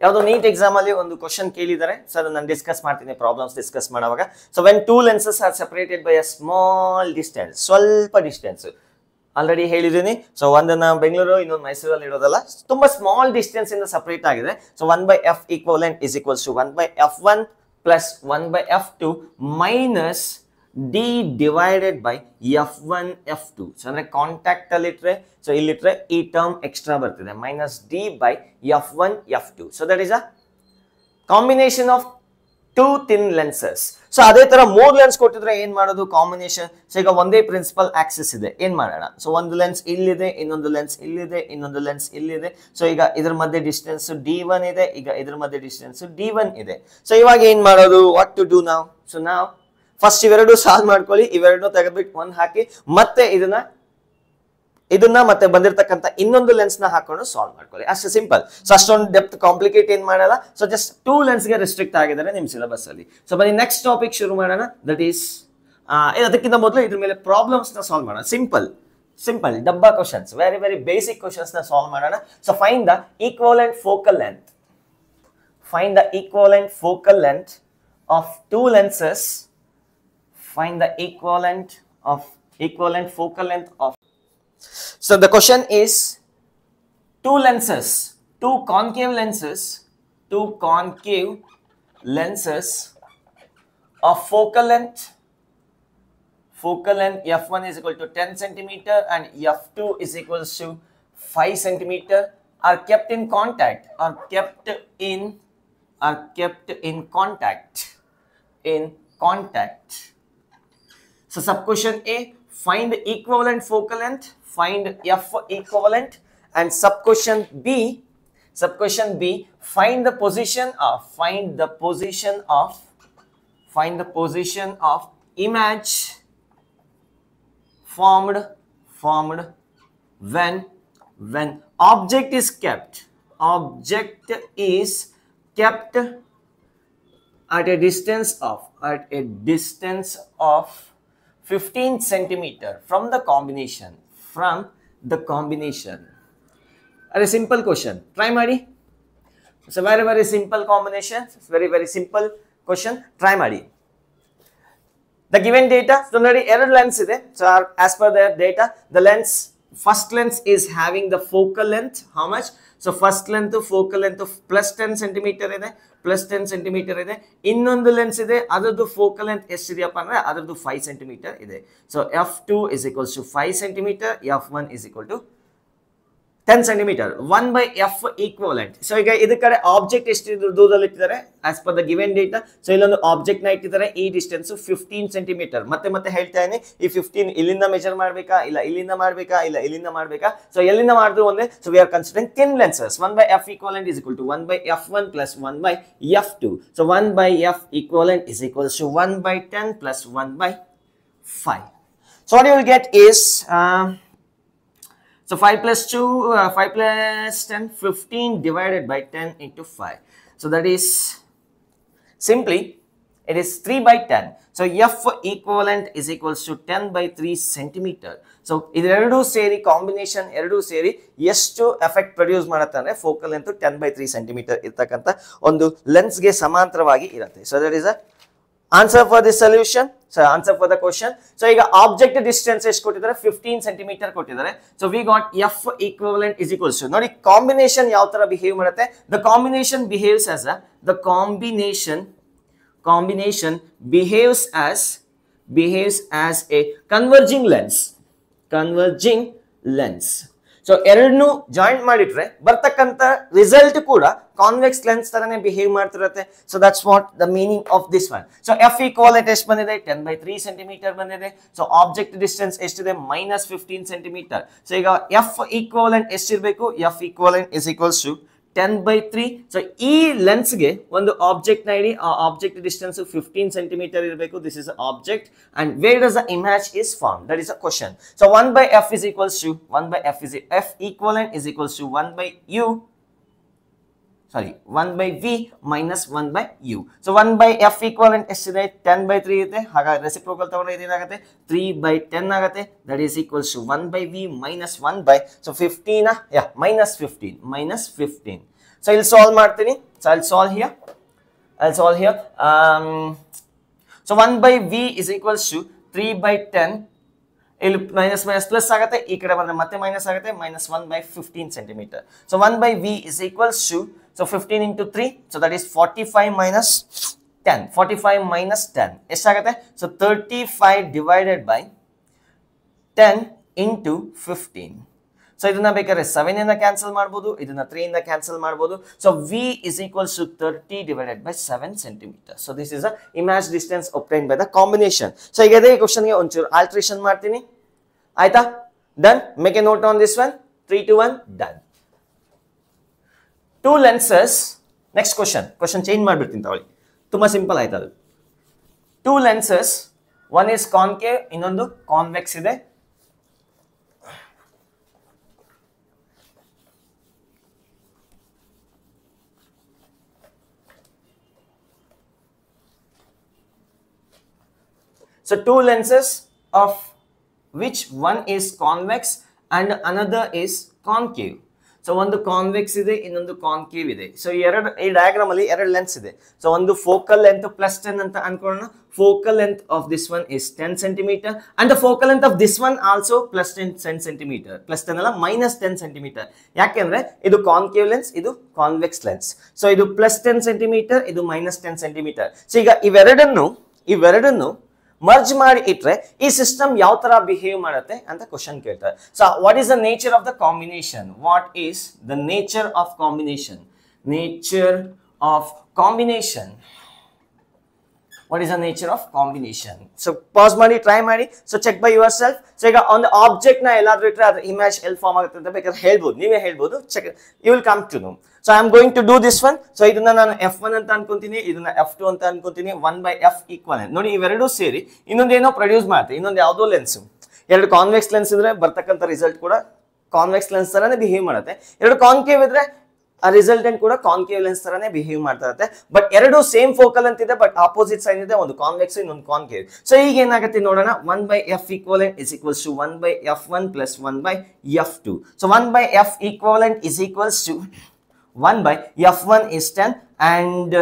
ಯಾವುದೋ NEET exam ಅಲ್ಲಿ ಒಂದು question ಕೇಳಿದ್ದಾರೆ. So ಅದನ್ನ ನಾನು discuss ಮಾಡ್ತೀನಿ, ಪ್ರಾಬ್ಲಮ್ಸ್ ಡಿಸ್ಕಸ್ ಮಾಡುವಾಗ. So when two lenses R separated by a small distance, ಸ್ವಲ್ಪ ಡಿಸ್ಟೆನ್ಸ್ ಆಲ್ರೆಡಿ ಹೇಳಿದ್ದೀನಿ. ಸೊ ಒಂದನ್ನ ಬೆಂಗಳೂರು ಇನ್ನೊಂದು ಮೈಸೂರಲ್ಲಿ ಇರೋದಲ್ಲ, ತುಂಬಾ ಸ್ಮಾಲ್ ಡಿಸ್ಟೆನ್ಸ್ ಇಂದ ಸಪರೇಟ್ ಆಗಿದೆ. So 1 by f equivalent is equals to 1 by f1 plus 1 by f2 minus D divided by F1 F2. So ಅಂದ್ರೆ ಕಾಂಟ್ಯಾಕ್ಟ್ ಅಲ್ಲಿ ಇಟ್ರೆ, ಸೊ ಇಲ್ಲಿಟ್ರೆ ಈ ಟರ್ಮ್ ಎಕ್ಸ್ಟ್ರಾ ಬರ್ತಿದೆ, minus D by F1 F2. So that is a combination of two thin lenses. So ಅದೇ ತರ ಮೂರ್ lens ಕೊಟ್ಟಿದ್ರೆ ಏನ್ ಮಾಡೋದು ಕಾಂಬಿನೇಷನ್. ಸೊ ಈಗ ಒಂದೇ ಪ್ರಿನ್ಸಿಪಲ್ ಆಕ್ಸಿಸ್ ಇದೆ, ಏನ್ ಮಾಡೋಣ, ಸೊ ಒಂದು ಲೆನ್ಸ್ ಇಲ್ಲಿದೆ, ಇನ್ನೊಂದು ಲೆನ್ಸ್ ಇಲ್ಲಿದೆ, ಇನ್ನೊಂದು ಲೆನ್ಸ್ ಇಲ್ಲಿದೆ. ಸೊ ಈಗ ಇದ್ರ ಮಧ್ಯೆ ಡಿಸ್ಟೆನ್ಸ್ D1 ಇದೆ, ಈಗ ಇದ್ರ ಮಧ್ಯೆ ಡಿಸ್ಟೆನ್ಸ್ D1 ಇದೆ. ಸೊ ಇವಾಗ ಏನ್ ಮಾಡೋದು, ವಾಟ್ ಟು ಡೂ ನಾವ್. ಸೊ ನಾವ್ ಫಸ್ಟ್ ಇವೆರಡು ಸಾಲ್ವ್ ಮಾಡ್ಕೊಳ್ಳಿ, ಇವೆರಡು ತೆಗೆದ್ಬಿಟ್ಟು ಒಂದ್ ಹಾಕಿ ಮತ್ತೆ ಇದನ್ನ ಮತ್ತೆ ಬಂದಿರತಕ್ಕಂತ ಇನ್ನೊಂದು ಲೆನ್ಸ್ ನ ಹಾಕೊಂಡು ಸಾಲ್ವ್ ಮಾಡ್ಕೊಳ್ಳಿ, ಅಷ್ಟು ಸಿಂಪಲ್. ಸೊ ಅಷ್ಟೊಂದು ಡೆಪ್ತ್ ಕಾಂಪ್ಲಿಕೇಟ್ ಏನ್ ಮಾಡಲ್ಲ. ಸೊ ಜಸ್ಟ್ 2 ಲೆನ್ಸ್ ಗೆ ರಿಸ್ಟ್ರಿಕ್ಟ್ ಆಗಿದ್ದಾರೆ ನಿಮ್ ಸಿಲೆಬಸ್ ಅಲ್ಲಿ. ಸೊ ಬನ್ನಿ ನೆಕ್ಸ್ಟ್ ಟಾಪಿಕ್ ಶುರು ಮಾಡೋಣ. ದಟ್ ಈಸ್ ಅದಕ್ಕಿಂತ ಮೊದಲು ಇದ್ರ ಮೇಲೆ ಪ್ರಾಬ್ಲಮ್ಸ್ ನ ಸಾಲ್ವ್ ಮಾಡೋಣ. ಸಿಂಪಲ್ ಡಬ್ಬಾ questions, very very basic questions ನ ಸಾಲ್ವ್ ಮಾಡೋಣ. So find the equivalent focal length. Find the equivalent focal length of two lenses. Find the equivalent focal length of. So the question is two concave lenses of focal length f1 is equal to 10 centimeter and f2 is equals to 5 centimeter are kept in contact. So sub question A, find the equivalent focal length, find F equivalent, and sub question B, find the position of image formed when object is kept at a distance of 15 centimeter from the combination. A simple question, try ಮಾಡಿ. It's a very very simple combination, it's very very simple question, try ಮಾಡಿ. The given data, so already error lens ಇದೆ. So as per their data, the first lens is having the focal length how much. So first length focal length of plus 10 centimeter ಇದೆ, ಇನ್ನೊಂದು lens ಇದೆ, ಅದರದ್ದು focal length ಎಷ್ಟಿದೆಯಪ್ಪ ಅಂದ್ರೆ ಅದರದ್ದು 5 centimetre ಇದೆ. So f2 is equals to 5 centimeter, f1 is equal to 10 centimeter, 1 by f equivalent. So ಈಗ ಇದ ಕಡೆ ಆಬ್ಜೆಕ್ಟ್ ಎಷ್ಟು ದೂರದಲ್ಲಿ ಇಟ್ಟಿದ್ದಾರೆ as per the given data. So ಇಲ್ಲೊಂದು ಆಬ್ಜೆಕ್ಟ್ ನ ಇಟ್ಟಿದ್ದಾರೆ, ಈ ಡಿಸ್ಟೆನ್ಸ್ 15 ಸೆಂಟಿಮೀಟರ್. ಮತ್ತೆ ಹೇಳ್ತಾ ಇದೀನಿ, ಈ 15 ಇಲ್ಲಿಂದ ಮೆಜರ್ ಮಾಡಬೇಕಾ, ಇಲ್ಲ ಇಲ್ಲಿಂದ ಮಾಡಬೇಕಾ. ಸೊ ಎಲ್ಲಿಂದ ಮಾಡಿದ್ರು ಒಂದೇ. So we are considering thin lenses. 1 by f equivalent is equal to 1 by f1 plus 1 by f2. So 1 by f equivalent is equals to 1 by 10 plus 1 by 5. So what you will get is so 5 plus 10, 15 divided by 10 into 5. So that is simply, it is 3 by 10. So F equivalent is equals to 10 by 3 centimeter. So ಇದೆರಡು ಸೇರಿ combination ಎರಡು ಸೇರಿ ಎಷ್ಟು effect produce ಮಾಡುತ್ತೆ ಅಂದ್ರೆ focal length 10 by 3 centimetre ಇರತಕ್ಕಂತ ಒಂದು lens ಗೆ ಸಮಾಂತರವಾಗಿ ಇರುತ್ತೆ. So that is a answer for this solution. So answer for the question. So ಈಗ ಆಬ್ಜೆಕ್ಟ್ ಡಿಸ್ಟೆನ್ಸ್ ಎಷ್ಟು ಕೊಟ್ಟಿದ್ದಾರೆ, 15 ಸೆಂಟಿಮೀಟರ್ ಕೊಟ್ಟಿದ್ದಾರೆ. So we got F equivalent is equals to, ನೋಡಿ ಕಾಂಬಿನೇಷನ್ ಯಾವ ತರ ಬಿಹೇವ್ ಮಾಡುತ್ತೆ. The combination behaves as a converging lens. So ಎರಡನ್ನೂ joint ಮಾಡಿಟ್ರೆ ಬರ್ತಕ್ಕಂತ ರಿಸಲ್ಟ್ ಕೂಡ ಕಾನ್ವೆಕ್ಸ್ ಲೆನ್ಸ್ ತರನೇ ಬಿಹೇವ್ ಮಾಡ್ತಿರುತ್ತೆ. So that's what the meaning of this one. So F equivalent ಎಷ್ಟು ಬಂದಿದೆ, 10 by 3 ಸೆಂಟಿಮೀಟರ್ ಬಂದಿದೆ. ಸೊ ಆಬ್ಜೆಕ್ಟ್ ಡಿಸ್ಟೆನ್ಸ್ ಎಷ್ಟಿದೆ, -15 ಸೆಂಟಿಮೀಟರ್. ಸೊ ಈಗ ಎಫ್ ಈಕ್ವಾಲೆಂಟ್ ಎಷ್ಟಿರಬೇಕು, F equivalent is equals to 10 by 3. So ಈ ಲೆನ್ಸ್ ಗೆ ಒಂದು ಆಬ್ಜೆಕ್ಟ್ ನ ಇಡಿ, ಆ ಆಬ್ಜೆಕ್ಟ್ ಡಿಸ್ಟೆನ್ಸ್ 15 ಸೆಂಟಿಮೀಟರ್ ಇರಬೇಕು. This is object and where does the image is formed, that is a question. So 1 by f is equals to f equivalent is equals to 1 by v minus 1 by u. So 1 by f equivalent ಎಷ್ಟಿದೆ, 10 by 3 ಇದೆ. ಹಾಗಾಗಿ reciprocal ತಗೊಂಡ್ರೆ ಇದೇನಾಗುತ್ತೆ, 3 by 10 ಆಗುತ್ತೆ. that is equals to 1 by v minus 1 by, so 15 minus 15. So I'll solve ಮಾಡ್ತೀನಿ. So I'll solve here. So 1 by v is equals to 3 by 10. ಇಲ್ಲಿ minus plus ಆಗುತ್ತೆ, ಈ ಕಡೆ ಬಂದ್ರೆ ಮತ್ತೆ ಮೈನಸ್ ಆಗುತ್ತೆ, -1 by 15 centimeter. So 1 by v is equals to, so 15 into 3, so that is 45 minus 10. 45 minus 10 ಎಷ್ಟಾಗುತ್ತೆ? So 35 divided by 10 into 15. So ಇದನ್ನ ಬೇಕಾದ್ರೆ 7 ಇಂದ ಕ್ಯಾನ್ಸಲ್ ಮಾಡಬಹುದು, ಇದನ್ನ 3 ಇಂದ ಕ್ಯಾನ್ಸಲ್ ಮಾಡಬಹುದು. So v is equals to 30 divided by 7 centimeter. So this is a image distance obtained by the combination. So ಈಗ ಇದೇ ಕ್ವೆಶ್ಚನ್ ಗೆ ಒಂಚೂರು ಆಲ್ಟ್ರೇಷನ್ ಮಾಡ್ತೀನಿ, ಆಯ್ತಾ? Done. Make a note on this one. 3 to 1 done. Two lenses. Next question change ಮಾಡ್ಬಿಡ್ತೀನಿ ತಗೊಳ್ಳಿ, ತುಂಬಾ simple ಆಯ್ತು ಅದು. Two lenses, one is concave, ಇನ್ನೊಂದು ಕಾನ್ವೆಕ್ಸ್ ಇದೆ. So two lenses of which one is convex and another is concave. So ಒಂದು convex ಇದೆ, ಇನ್ನೊಂದು ಕಾನ್ಕೇವ್ ಇದೆ. ಸೊ ಈ ಡಯಾಗ್ರಾಮ್ ಅಲ್ಲಿ ಎರಡು ಲೆನ್ಸ್ ಇದೆ. ಸೊ ಒಂದು ಫೋಕಲ್ ಲೆಂತ್ ಪ್ಲಸ್ 10 ಅಂತ ಅನ್ಕೊಳ್ಳೋಣ. Focal length of this one is 10 centimeter and the focal length of this one also plus 10 centimeter. Plus 10 ಅಲ್ಲ, ಮೈನಸ್ 10 centimeter. ಯಾಕೆಂದ್ರೆ ಇದು ಕಾನ್ಕೇವ್ ಲೆನ್ಸ್, ಇದು ಕಾನ್ವೆಕ್ಸ್ ಲೆನ್ಸ್. ಸೊ ಇದು ಪ್ಲಸ್ 10 centimeter, ಇದು minus 10 centimeter. So ಈಗ ಇವೆರಡನ್ನು ಮರ್ಜ್ ಮಾಡಿ ಇಟ್ರೆ ಈ ಸಿಸ್ಟಮ್ ಯಾವ ತರ ಬಿಹೇವ್ ಮಾಡುತ್ತೆ ಅಂತ ಕ್ವಶನ್ ಕೇಳ್ತಾರೆ. So what is the nature of the combination? What is the nature of combination? Nature of combination. What is the nature of combination? So pause ಮಾಡಿ, ಟ್ರೈ ಮಾಡಿ. So check by yourself. So ಈಗ ಒಂದು object ನ ಎಲ್ಲಾದ್ರೂ ಇಟ್ರೆ ಅದ್ರ image ಎಲ್ಲಿ form ಆಗುತ್ತೆ ಅಂತ ಬೇಕಾದ್ರೆ ಹೇಳ್ಬೋದು, ನೀವೇ ಹೇಳ್ಬೋದು. Check, you will come to know. So I am going to do this one. So ಇದನ್ನ ನಾನು F1 ಅಂತ ಅನ್ಕೊಂತೀನಿ, ಇದನ್ನ F2 ಅಂತ ಅನ್ಕೊಂತೀನಿ. 1/F equivalent. ನೋಡಿ, ಇವೆರಡೂ ಸೇರಿ ಇನ್ನೊಂದೇನೋ ಪ್ರೊಡ್ಯೂಸ್ ಮಾಡುತ್ತೆ, ಇನ್ನೊಂದು ಯಾವುದೋ ಲೆನ್ಸ್. ಎರಡು ಕಾನ್ವೆಕ್ಸ್ ಲೆನ್ಸ್ ಇದ್ರೆ ಬರ್ತಕ್ಕಂಥ ರಿಸಲ್ಟ್ ಕೂಡ ಕಾನ್ವೆಕ್ಸ್ ಲೆನ್ಸ್ ತರಾನೇ ಬಿಹೇವ್ ಮಾಡುತ್ತೆ. ಎರಡು ಕಾನ್ಕೇವ್ ಇದ್ರೆ ಆ ರಿಸಲ್ಟೆಂಟ್ ಕೂಡ ಕಾನ್ಕೇವ್ ಲೆನ್ಸ್ ತರಾನೇ ಬಿಹೇವ್ ಮಾಡ್ತಾ ಇರುತ್ತೆ. ಬಟ್ ಎರಡು ಸೇಮ್ ಫೋಕಲ್ ಅಂತ ಇದೆ, ಬಟ್ ಆಪೋಸಿಟ್ ಸೈಡ್ ಇದೆ, ಒಂದು ಕಾನ್ವೆಕ್ಸ್ ಇನ್ನೊಂದು ಕಾನ್ಕೇವ್. ಸೊ ಈಗ ಏನಾಗುತ್ತೆ ನೋಡೋಣ. 1/F equivalent is equals to 1/F1 plus 1/F2. So 1/F equivalent is equals to 1/F1 is 10 and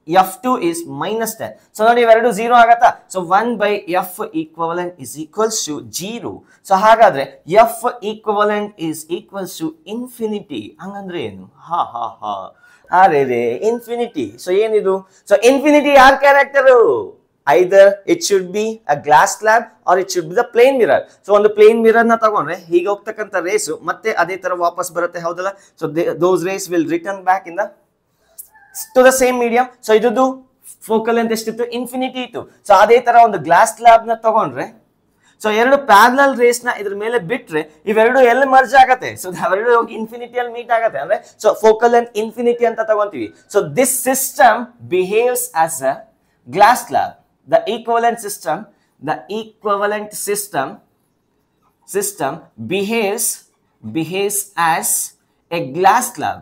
F2 is minus 10. So ನೋಡಿ, ಇವೆರಡು 0 ಆಗತ್ತಾ? So 1/F equivalent is equals to 0. So ಹಾಗಾದ್ರೆ F equivalent is equals to infinity. ಹಂಗಂದ್ರೆ ಏನು? ಅರೆ infinity. So ಏನಿದು? So infinity ಯಾರ character? either it should be a glass slab or it should be the plane mirror. So ಒಂದು plane mirror ನ ತಗೊಂಡ್ರೆ ಹೀಗೆ ಹೋಗ್ತಕ್ಕಂಥ ರೇಸು ಮತ್ತೆ ಅದೇ ತರ ವಾಪಸ್ ಬರುತ್ತೆ, ಹೌದಲ್ಲ? So those rays will return back in the to the same medium. So ಇದ್ದು ಫೋಕಲ್ ಲೆಂತ್ ಎಷ್ಟಿತ್ತು? ಇನ್ಫಿನಿಟಿ ಇತ್ತು. ಸೊ ಅದೇ ತರ ಒಂದು ಗ್ಲಾಸ್ ಸ್ಲಾಬ್ ನ ತಗೊಂಡ್ರೆ, ಸೊ ಎರಡು ಪ್ಯಾರಲಲ್ ರೇಸ್ ನ ಇದ್ರ ಮೇಲೆ ಬಿಟ್ರೆ ಇವೆರಡು ಎಲ್ಲಿ ಮರ್ಜ್ ಆಗತ್ತೆ? ಸೊ ಅವೆರಡು ಹೋಗಿ ಇನ್ಫಿನಿಟಿ ಅಲ್ಲಿ ಮೀಟ್ ಆಗತ್ತೆ. ಅಂದ್ರೆ ಸೊ ಫೋಕಲ್ ಲೆಂತ್ ಇನ್ಫಿನಿಟಿ ಅಂತ ತಗೊಂತೀವಿ. So this system behaves as a glass slab. The equivalent system behaves as a glass slab.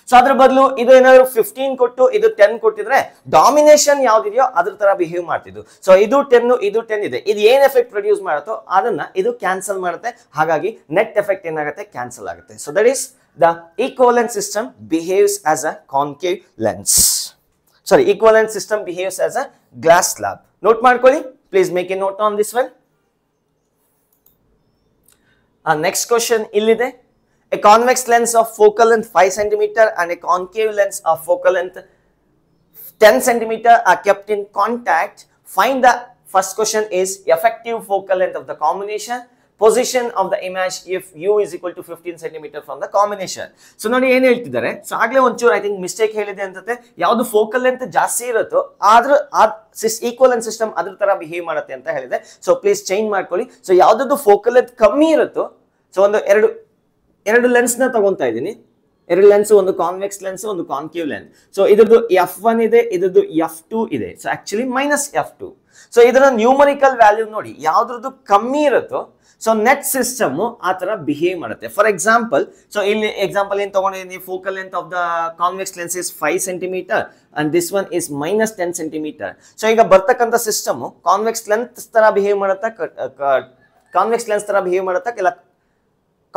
So ಅದ್ರ ಬದಲು ಇದು ಏನಾದ್ರು 15 ಕೊಟ್ಟು ಇದು 10 ಕೊಟ್ಟಿದ್ರೆ ಡಾಮಿನೇಷನ್ ಯಾವ್ದಿದೆಯೋ ಅದ್ರ ತರ ಬಿಹೇವ್ ಮಾಡ್ತಿದ್ದು. ಸೊ ಇದು 10 ಇದೆ, ಇದು ಏನ್ ಎಫೆಕ್ಟ್ ಪ್ರೊಡ್ಯೂಸ್ ಮಾಡುತ್ತೋ ಅದನ್ನ ಇದು ಕ್ಯಾನ್ಸಲ್ ಮಾಡುತ್ತೆ. ಹಾಗಾಗಿ ನೆಟ್ ಎಫೆಕ್ಟ್ ಏನಾಗುತ್ತೆ? ಕ್ಯಾನ್ಸಲ್ ಆಗುತ್ತೆ. So that is the equivalent system behaves as a concave lens. Sorry, equivalent system behaves as a glass slab. Note ಮಾಡ್ಕೊಳ್ಳಿ, please make a note on this one. Next question ಇಲ್ಲಿದೆ. A convex lens of focal length 5 centimeter and a concave lens of focal length 10 centimeter are kept in contact. Find the first question is effective focal length of the combination, position of the image if u is equal to 15 centimeter from the combination. So ನೋಡಿ ಏನ್ ಹೇಳ್ತಿದ್ದಾರೆ. So ಆಗ್ಲೇ ಒಂಚೂರು I think mistake ಹೇಳಿದೆ ಅನ್ಸುತ್ತೆ. ಯಾವ್ದು focal length ಜಾಸ್ತಿ ಇರುತ್ತೋ ಆದ್ರ ಈಕ್ವಲೆಂಟ್ ಸಿಸ್ಟಮ್ ಅದ್ರ ತರ ಬಿಹೇವ್ ಮಾಡುತ್ತೆ ಅಂತ ಹೇಳಿದೆ. ಸೊ ಪ್ಲೀಸ್ ಚೇಂಜ್ ಮಾಡ್ಕೊಳ್ಳಿ. ಸೊ ಯಾವ್ದು ಫೋಕಲ್ ಲೆಂತ್ ಕಮ್ಮಿ ಇರುತ್ತೋ, ಸೊ ಒಂದು ಎರಡು ಲೆನ್ಸ್ ನ ತಗೊಂತಾ ಇದ್ದೀನಿ. ಎರಡು ಲೆನ್ಸ್, ಒಂದು ಕಾನ್ವೆಕ್ಸ್ ಲೆನ್ಸ್, ಒಂದು ಕಾನ್ಕೇವ್ ಲೆನ್ಸ್. ಸೊ ಇದ್ರದ್ದು F1 ಇದೆ, ಇದ್ರದ್ದು F2 ಇದೆ. So actually minus F2. So ಇದರ ನ್ಯೂಮರಿಕಲ್ ವ್ಯಾಲ್ಯೂ ನೋಡಿ, ಯಾವ್ದ್ರದ್ದು ಕಮ್ಮಿ ಇರುತ್ತೋ ಸೊ ನೆಟ್ ಸಿಸ್ಟಮ್ ಆ ತರ ಬಿಹೇವ್ ಮಾಡುತ್ತೆ. ಫಾರ್ ಎಕ್ಸಾಂಪಲ್, ಸೊ ಇಲ್ಲಿ ಎಕ್ಸಾಂಪಲ್ ಏನ್ ತಗೊಂಡಿದ್ದೀನಿ, focal length of the convex lens is 5 centimeter and this one is minus 10 centimeter. So ಈಗ ಬರ್ತಕ್ಕಂಥ ಸಿಸ್ಟಮ್ ಕಾನ್ವೆಕ್ಸ್ ಲೆಂತ್ ತರ ಬಿಹೇವ್ ಮಾಡುತ್ತಾ, ಕಾನ್ವೆಕ್ಸ್ ಲೆನ್ಸ್ ತರ ಬಿಹೇವ್ ಮಾಡುತ್ತಾ, ಇಲ್ಲ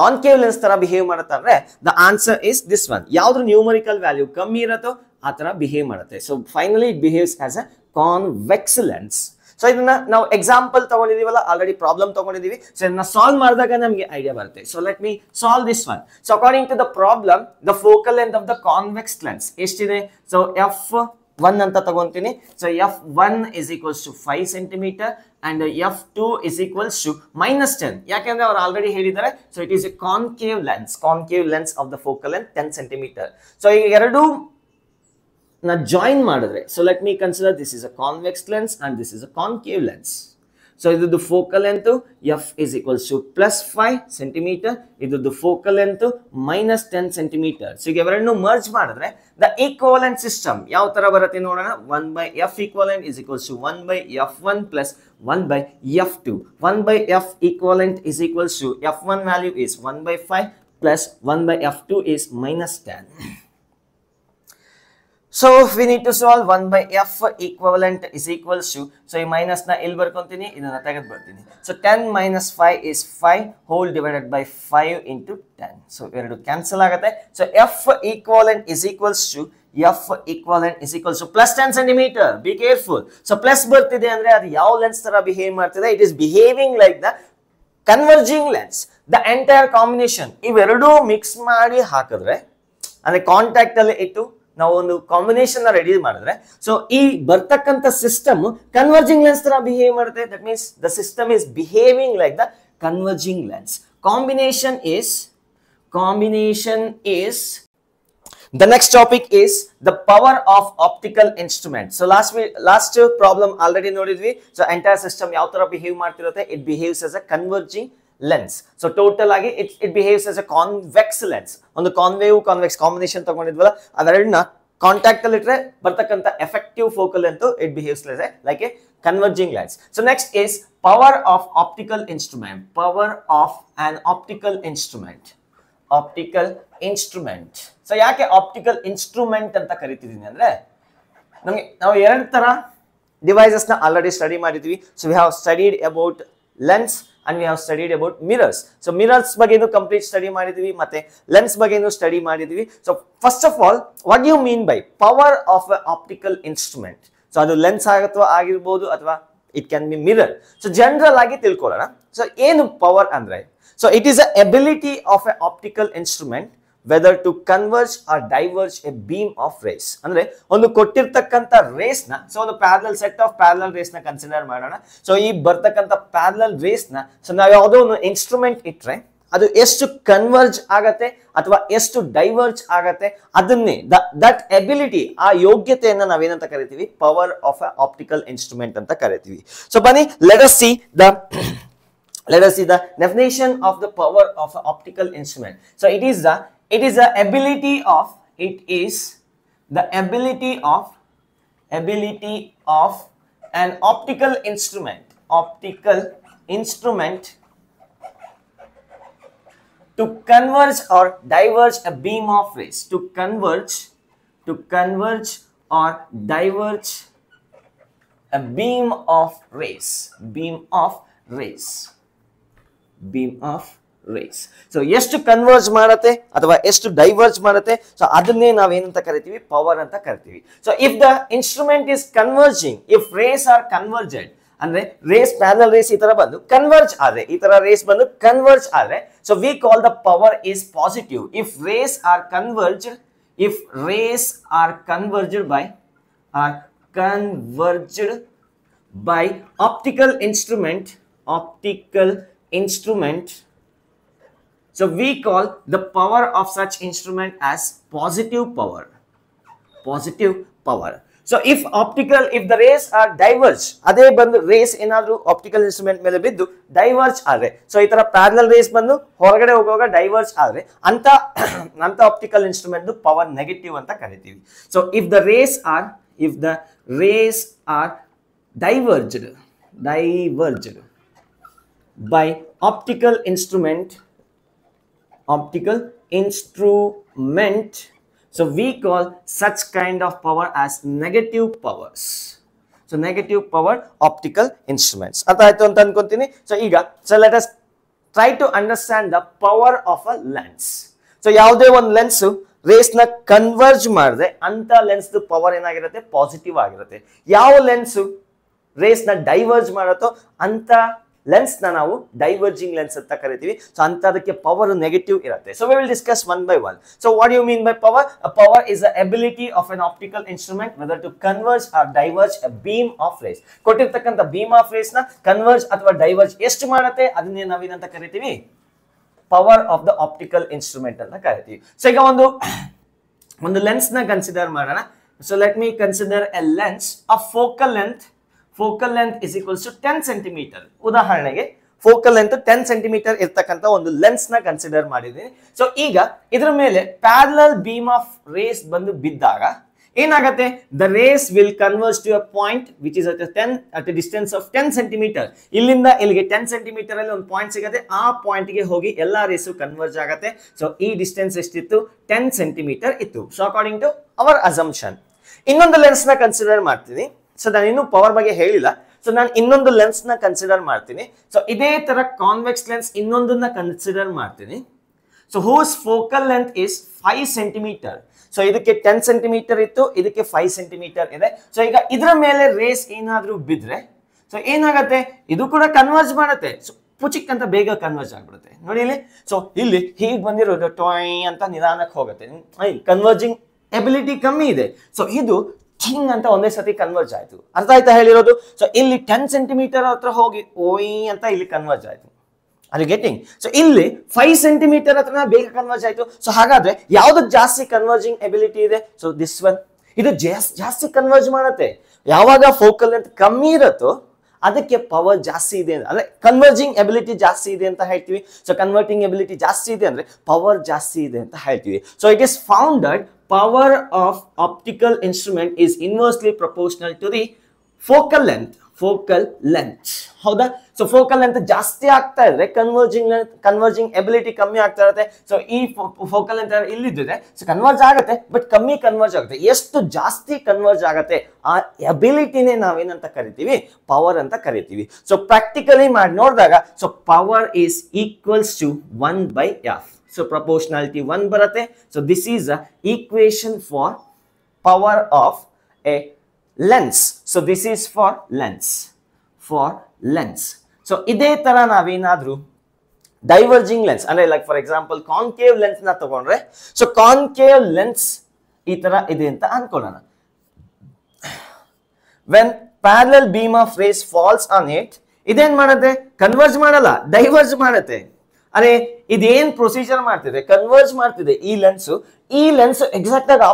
ಕಾನ್ಕೇವ್ ಲೆನ್ಸ್ ತರ ಬಿಹೇವ್ ಮಾಡುತ್ತಾ ಅಂದ್ರೆ the answer is this one. ಯಾವ್ದು ನ್ಯೂಮರಿಕಲ್ ವ್ಯಾಲ್ಯೂ ಕಮ್ಮಿ ಇರುತ್ತೋ ಆ ತರ ಬಿಹೇವ್ ಮಾಡುತ್ತೆ. So finally it behaves as a convex lens. So ಇದನ್ನ ನಾವು ಎಕ್ಸಾಂಪಲ್ ತಗೊಂಡಿದೀವಲ್ಲ, ಆಲ್ರೆಡಿ ಪ್ರಾಬ್ಲಮ್ ತಗೊಂಡಿದೀವಿ. ಸೊ ಇದನ್ನ ಸಾಲ್ವ್ ಮಾಡಿದಾಗ ನಮಗೆ ಐಡಿಯಾ ಬರುತ್ತೆ. So let me solve this one. So according to the problem, the focal length of the convex lens ಎಷ್ಟಿದೆ? So f1 ಅಂತ ತಗೊಂತೀನಿ. So f1 is equals to 5 centimeter and f2 is equals to -10. ಯಾಕೆಂದ್ರೆ ಅವ್ರು already ಹೇಳಿದ್ದಾರೆ. So it is a concave lens of the focal length 10 centimeter. So ಈ ಎರಡು na join ಮಾಡಿದ್ರೆ, so let me consider this is a convex lens and this is a concave lens. So idu focal length f is equals to +5 centimeter, idu focal length -10 centimeter. So ಈಗ ಎರಡನ್ನು merge ಮಾಡಿದ್ರೆ the equivalent system ಯಾವ ತರ ಬರುತ್ತೆ ನೋಡೋಣ. 1 by f equivalent is equals to 1 by f1 plus 1 by f2. 1 by f equivalent is equals to f1 value is 1 by 5 plus 1 by f2 is -10. So we need to solve 1 by f equivalent is equals to, so ಈ minus na ಇಲ್ಲಿ ಬರ್ಕೊಂತೀನಿ, ಇದನ್ನ ತೆಗೆದು ಬರ್ತೀನಿ. So 10 minus 5 is 5 whole divided by 5 into 10. So ಎರಡು cancel ಆಗುತ್ತೆ. So f equivalent is equals to plus 10 centimeter. Be careful. So plus ಬರ್ತಿದೆ ಅಂದ್ರೆ ಅದು ಯಾವ ಲೆನ್ಸ್ ತರ ಬಿಹೇವ್ ಮಾಡ್ತಿದೆ? It is behaving like the converging lens. The entire combination ಇವೆರಡೂ mix ಮಾಡಿ ಹಾಕಿದ್ರೆ ಅಂದ್ರೆ ಕಾಂಟ್ಯಾಕ್ಟ್ ಅಲ್ಲಿ ಇಟ್ಟು ನಾವು ಒಂದು ಕಾಂಬಿನೇಷನ್ ರೆಡಿ ಮಾಡಿದ್ರೆ, ಸೊ ಈ ಬರ್ತಕ್ಕಂಥ ಸಿಸ್ಟಮ್ ಕನ್ವರ್ಜಿಂಗ್ ಲೆನ್ಸ್ ತರ ಬಿಹೇವ್ ಮಾಡುತ್ತೆ. That means the system is behaving like the converging lens. Combination is the next topic is the power of optical instrument. So last problem already ನೋಡಿದ್ವಿ. So entire system ಯಾವ ತರ behave ಮಾಡ್ತಿರುತ್ತೆ? It behaves as a converging lens. So total ಆಗಿ it behaves as a convex lens. ಒಂದು ಕಾನ್ವೇವ್ convex combination ತಗೊಂಡಿದ್ವಲ್ಲ, ಅದೆರಡನ್ನ contact ಅಲ್ಲಿ ಇಟ್ರೆ ಬರ್ತಕ್ಕಂಥ effective focal length it behaves like a converging lens. So next is power of optical instrument. Power of an optical instrument. So ಯಾಕೆ optical instrument ಅಂತ ಕರಿತಿದೀನಿ ಅಂದ್ರೆ, ನಾವು ಎರಡು ತರ ಡಿವೈಸಸ್ ನ ಆಲ್ರೆಡಿ ಸ್ಟಡಿ ಮಾಡಿದ್ವಿ. So we have studied about lens and we have studied about mirrors. So mirrors ಬಗ್ಗೆನೂ ಕಂಪ್ಲೀಟ್ ಸ್ಟಡಿ ಮಾಡಿದ್ವಿ, ಮತ್ತೆ ಲೆನ್ಸ್ ಬಗ್ಗೆನೂ ಸ್ಟಡಿ ಮಾಡಿದ್ವಿ. So first of all, what you mean by power of a optical instrument? So ಅದು lens ಆಗಿರ್ಬೋದು ಅಥವಾ it can be mirror. So general ಆಗಿ ತಿಳ್ಕೊಳ್ಳೋಣ. ಸೊ ಏನು ಪವರ್ ಅಂದ್ರೆ, so it is a ability of A optical instrument whether to converge or diverge a beam of rays. ಅಂದ್ರೆ ಒಂದು ಕೊಟ್ಟಿರ್ತಕ್ಕಂಥ ರೇಸ್ ನ, ಸೊ ಒಂದು parallel set of parallel rays ನ ಕನ್ಸಿಡರ್ ಮಾಡೋಣ. ಸೊ ಈ ಬರ್ತಕ್ಕಂಥ ಪ್ಯಾರಲಲ್ ರೇಸ್ ನ, ಸೊ ನಾವು ಯಾವುದೋ ಒಂದು ಇನ್ಸ್ಟ್ರೂಮೆಂಟ್ ಇಟ್ರೆ ಅದು ಎಷ್ಟು ಕನ್ವರ್ಜ್ ಆಗತ್ತೆ ಅಥವಾ ಎಷ್ಟು ಡೈವರ್ಜ್ ಆಗತ್ತೆ, ಅದನ್ನೇ ದಟ್ ಎಬಿಲಿಟಿ, ಆ ಯೋಗ್ಯತೆಯನ್ನ ನಾವೇನಂತ ಕರಿತೀವಿ? Power of a optical instrument ಅಂತ ಕರಿತೀವಿ. ಸೊ ಬನ್ನಿ, let us see the definition of the power of an optical instrument. So it is the ability of an optical instrument to converge or diverge a beam of rays. To converge or diverge a beam of rays. So ಎಷ್ಟು converge ಮಾಡುತ್ತೆ ಅಥವಾ ಎಷ್ಟು diverge ಮಾಡುತ್ತೆ, so ಅದನ್ನೇ ನಾವೇನಂತ ಕರಿತೀವಿ? Power ಅಂತ ಕರಿತೀವಿ. So if the instrument is converging, if rays are converged, ಅಂದ್ರೆ ರೇಸ್ ಪ್ಯಾರಲಲ್ ರೇಸ್ ಈ ತರ ಬಂದು ಕನ್ವರ್ಜ್ ಆದ್ರೆ, ಈ ತರ ರೇಸ್ ಬಂದು ಕನ್ವರ್ಜ್ ಆದ್ರೆ, so we call the power is positive. If rays are converged by optical instrument, so we call the power of such instrument as positive power. So if the rays are diverged, ಅದೇ ಬಂದು race ಏನಾದ್ರು optical instrument ಮೇಲೆ ಬಿದ್ದು diverge ಆದ್ರೆ, so ಈ ತರ parallel rays ಬಂದು ಹೊರಗಡೆ ಹೋಗುವಾಗ ಡೈವರ್ಜ್ ಆದ್ರೆ ಅಂತ ಆಪ್ಟಿಕಲ್ ಇನ್ಸ್ಟ್ರೂಮೆಂಟ್ ಪವರ್ ನೆಗೆಟಿವ್ ಅಂತ ಕರಿತೀವಿ. So if the rays are diverged by optical instrument, so we call such kind of power as negative powers. So negative power optical instruments. ಅರ್ಥ ಆಯ್ತು ಅಂತ ಅನ್ಕೊಂತೀನಿ. ಸೊ ಈಗ let us try to understand the power of a lens. So ಯಾವುದೇ ಒಂದು lens rays ನ converge ಮಾಡಿದ್ರೆ ಅಂತ ಲೆನ್ಸ್ ಪವರ್ ಏನಾಗಿರುತ್ತೆ? ಪಾಸಿಟಿವ್ ಆಗಿರುತ್ತೆ. ಯಾವ ಲೆನ್ಸ್ ರೇಸ್ ನ ಡೈವರ್ಜ್ ಮಾಡತ್ತೋ ಅಂತ ಲೆನ್ಸ್ ನ ನಾವು ಡೈವರ್ಜಿಂಗ್ ಲೆನ್ಸ್ ಅಂತ ಕರಿತೀವಿ. ಸೊ ಅಂತದಕ್ಕೆ ಪವರ್ ನೆಗೆಟಿವ್ ಇರುತ್ತೆ. So we will discuss one by one. So what you mean by power? Power is the ability of an optical instrument whether to converge or diverge a beam of rays. ಕೊಟ್ಟಿರ್ತಕ್ಕಂಥ beam of rays ನ converge ಅಥವಾ diverge ಎಷ್ಟು ಮಾಡುತ್ತೆ ಅದನ್ನೇ ನಾವೇನಂತ ಕರಿತೀವಿ? Power of the optical instrument ಅಂತ ಕರಿತೀವಿ. ಸೊ ಈಗ ಒಂದು ಲೆನ್ಸ್ ನ ಕನ್ಸಿಡರ್ ಮಾಡೋಣ. So let me consider A lens of focal length is equals to 10 centimeter. ಉದಾಹರಣೆಗೆ ಫೋಕಲ್ ಲೆಂತ್ 10 ಸೆಂಟಿಮೀಟರ್ ಇರ್ತಕ್ಕಂಥ ಒಂದು ಲೆನ್ಸ್ ನ ಕನ್ಸಿಡರ್ ಮಾಡಿದ್ದೀನಿ. ಸೊ ಈಗ ಇದರ ಮೇಲೆ ಪ್ಯಾರಲಲ್ ಬೀಮ್ ಆಫ್ ರೇಸ್ ಬಂದು ಬಿದ್ದಾಗ ಏನಾಗುತ್ತೆ? The rays will converge to a point which is at a distance of 10 centimetre. ಇಲ್ಲಿಂದ ಇಲ್ಲಿಗೆ 10 ಸೆಂಟಿಮೀಟರ್ ಅಲ್ಲಿ ಒಂದು ಪಾಯಿಂಟ್ ಸಿಗುತ್ತೆ. ಆ ಪಾಯಿಂಟ್ ಗೆ ಹೋಗಿ ಎಲ್ಲಾ ರೇಸು ಕನ್ವರ್ಜ್ ಆಗುತ್ತೆ. ಸೊ ಈ ಡಿಸ್ಟೆನ್ಸ್ ಎಷ್ಟಿತ್ತು? 10 ಸೆಂಟಿಮೀಟರ್ ಇತ್ತು. So according to our assumption ಇನ್ನೊಂದು ಲೆನ್ಸ್ ನ ಕನ್ಸಿಡರ್ ಮಾಡ್ತೀನಿ. ಸೊ ನಾನು ಇನ್ನೂ ಪವರ್ ಬಗ್ಗೆ ಹೇಳಿಲ್ಲ. ಸೊ ನಾನು ಇನ್ನೊಂದು ಲೆನ್ಸ್ ನ ಕನ್ಸಿಡರ್ ಮಾಡ್ತೀನಿ. ಸೊ ಇದೇ ತರ ಕಾನ್ವೆಕ್ಸ್ ಲೆನ್ಸ್ ಇನ್ನೊಂದನ್ನ ಕನ್ಸಿಡರ್ ಮಾಡ್ತೀನಿ. So whose focal length is 5 centimetre. So ಇದಕ್ಕೆ 10 ಸೆಂಟಿಮೀಟರ್ ಇತ್ತು, ಇದಕ್ಕೆ 5 ಸೆಂಟಿಮೀಟರ್ ಇದೆ. ಸೊ ಈಗ ಇದರ ಮೇಲೆ ರೇಸ್ ಏನಾದ್ರೂ ಬಿದ್ರೆ ಸೊ ಏನಾಗತ್ತೆ? ಇದು ಕೂಡ ಕನ್ವರ್ಜ್ ಮಾಡುತ್ತೆ. ಸೊ ಪುಚಿಕ್ ಅಂತ ಬೇಗ ಕನ್ವರ್ಜ್ ಆಗ್ಬಿಡುತ್ತೆ. ನೋಡಿ ಇಲ್ಲಿ. ಸೊ ಇಲ್ಲಿ ಹೀಗೆ ಬಂದಿರೋದು ಟಾಯ್ ಅಂತ ನಿಧಾನಕ್ಕೆ ಹೋಗುತ್ತೆ. ಕನ್ವರ್ಜಿಂಗ್ ಎಬಿಲಿಟಿ ಕಮ್ಮಿ ಇದೆ. ಸೊ ಇದು ಹಿಂಗ್ ಅಂತ ಒಂದೇ ಸತಿ ಕನ್ವರ್ಜ್ ಆಯ್ತು. ಅರ್ಥ ಆಯ್ತಾ ಹೇಳಿರೋದು? ಸೊ ಇಲ್ಲಿ 10 ಸೆಂಟಿಮೀಟರ್ ಹತ್ರ ಹೋಗಿ ಓಯ್ ಅಂತ ಇಲ್ಲಿ ಕನ್ವರ್ಜ್ ಆಯ್ತು. ಅದು ಗೆಟಿಂಗ್. ಸೊ ಇಲ್ಲಿ 5 ಸೆಂಟಿಮೀಟರ್ ಹತ್ರ ಬೇಗ ಕನ್ವರ್ಜ್ ಆಯ್ತು. ಸೊ ಹಾಗಾದ್ರೆ ಯಾವ್ದಕ್ಕೆ ಜಾಸ್ತಿ ಕನ್ವರ್ಜಿಂಗ್ ಎಬಿಲಿಟಿ ಇದೆ? So this one. ಇದು ಜಾಸ್ತಿ ಕನ್ವರ್ಜ್ ಮಾಡುತ್ತೆ. ಯಾವಾಗ ಫೋಕಲ್ ಲೆಂತ್ ಕಮ್ಮಿ ಇರುತ್ತೋ ಅದಕ್ಕೆ ಪವರ್ ಜಾಸ್ತಿ ಇದೆ ಅಂದ್ರೆ ಕನ್ವರ್ಜಿಂಗ್ ಎಬಿಲಿಟಿ ಜಾಸ್ತಿ ಇದೆ ಅಂತ ಹೇಳ್ತೀವಿ. ಸೊ ಕನ್ವರ್ಟಿಂಗ್ ಎಬಿಲಿಟಿ ಜಾಸ್ತಿ ಇದೆ ಅಂದ್ರೆ ಪವರ್ ಜಾಸ್ತಿ ಇದೆ ಅಂತ ಹೇಳ್ತೀವಿ. So it is found that power of optical instrument is inversely proportional to the focal length. ಹೌದಾ? ಸೊ ಫೋಕಲ್ ಲೆಂತ್ ಜಾಸ್ತಿ ಆಗ್ತಾ ಇದ್ರೆ ಕನ್ವರ್ಜಿಂಗ್ ಎಬಿಲಿಟಿ ಕಮ್ಮಿ ಆಗ್ತಾ ಇರುತ್ತೆ. ಸೊ ಈ ಫೋಕಲ್ ಲೆಂತ್ ಇಲ್ಲಿದ್ದಿದೆ. ಸೊ ಕನ್ವರ್ಜ್ ಆಗುತ್ತೆ ಬಟ್ ಕಮ್ಮಿ ಕನ್ವರ್ಜ್ ಆಗುತ್ತೆ. ಎಷ್ಟು ಜಾಸ್ತಿ ಕನ್ವರ್ಜ್ ಆಗುತ್ತೆ ಆ ಎಬಿಲಿಟಿನೇ ನಾವೇನಂತ ಕರಿತೀವಿ? ಪವರ್ ಅಂತ ಕರಿತೀವಿ. ಸೊ ಪ್ರಾಕ್ಟಿಕಲಿ ಮಾಡಿ ನೋಡಿದಾಗ so power is equals to 1/f. So proportionality 1 ಬರುತ್ತೆ. So this is a equation for power of a lens. So this is for lens. So ಇದೇ ತರ ನಾವೇನಾದ್ರೂ ಡೈವರ್ಜಿಂಗ್ ಲೆನ್ಸ್ ಅಂದ್ರೆ like for example concave lens ನ ತಗೊಂಡ್ರೆ so concave lens ಈ ತರ ಇದೆ ಅಂತ ಅನ್ಕೊಳ್ಳೋಣ. When parallel beam of rays falls on it, ಇದೇನ್ ಮಾಡುತ್ತೆ? ಕನ್ವರ್ಜ್ ಮಾಡಲ್ಲ, ಡೈವರ್ಜ್ ಮಾಡುತ್ತೆ. ಅರೆ ಇದೇನ್ ಪ್ರೊಸೀಜರ್ ಮಾಡ್ತಿದೆ? ಕನ್ವರ್ಜ್ ಮಾಡ್ತಿದೆ. ಈ ಲೆನ್ಸ್ ಎಕ್ಸಾಕ್ಟ್ ಆಗಿ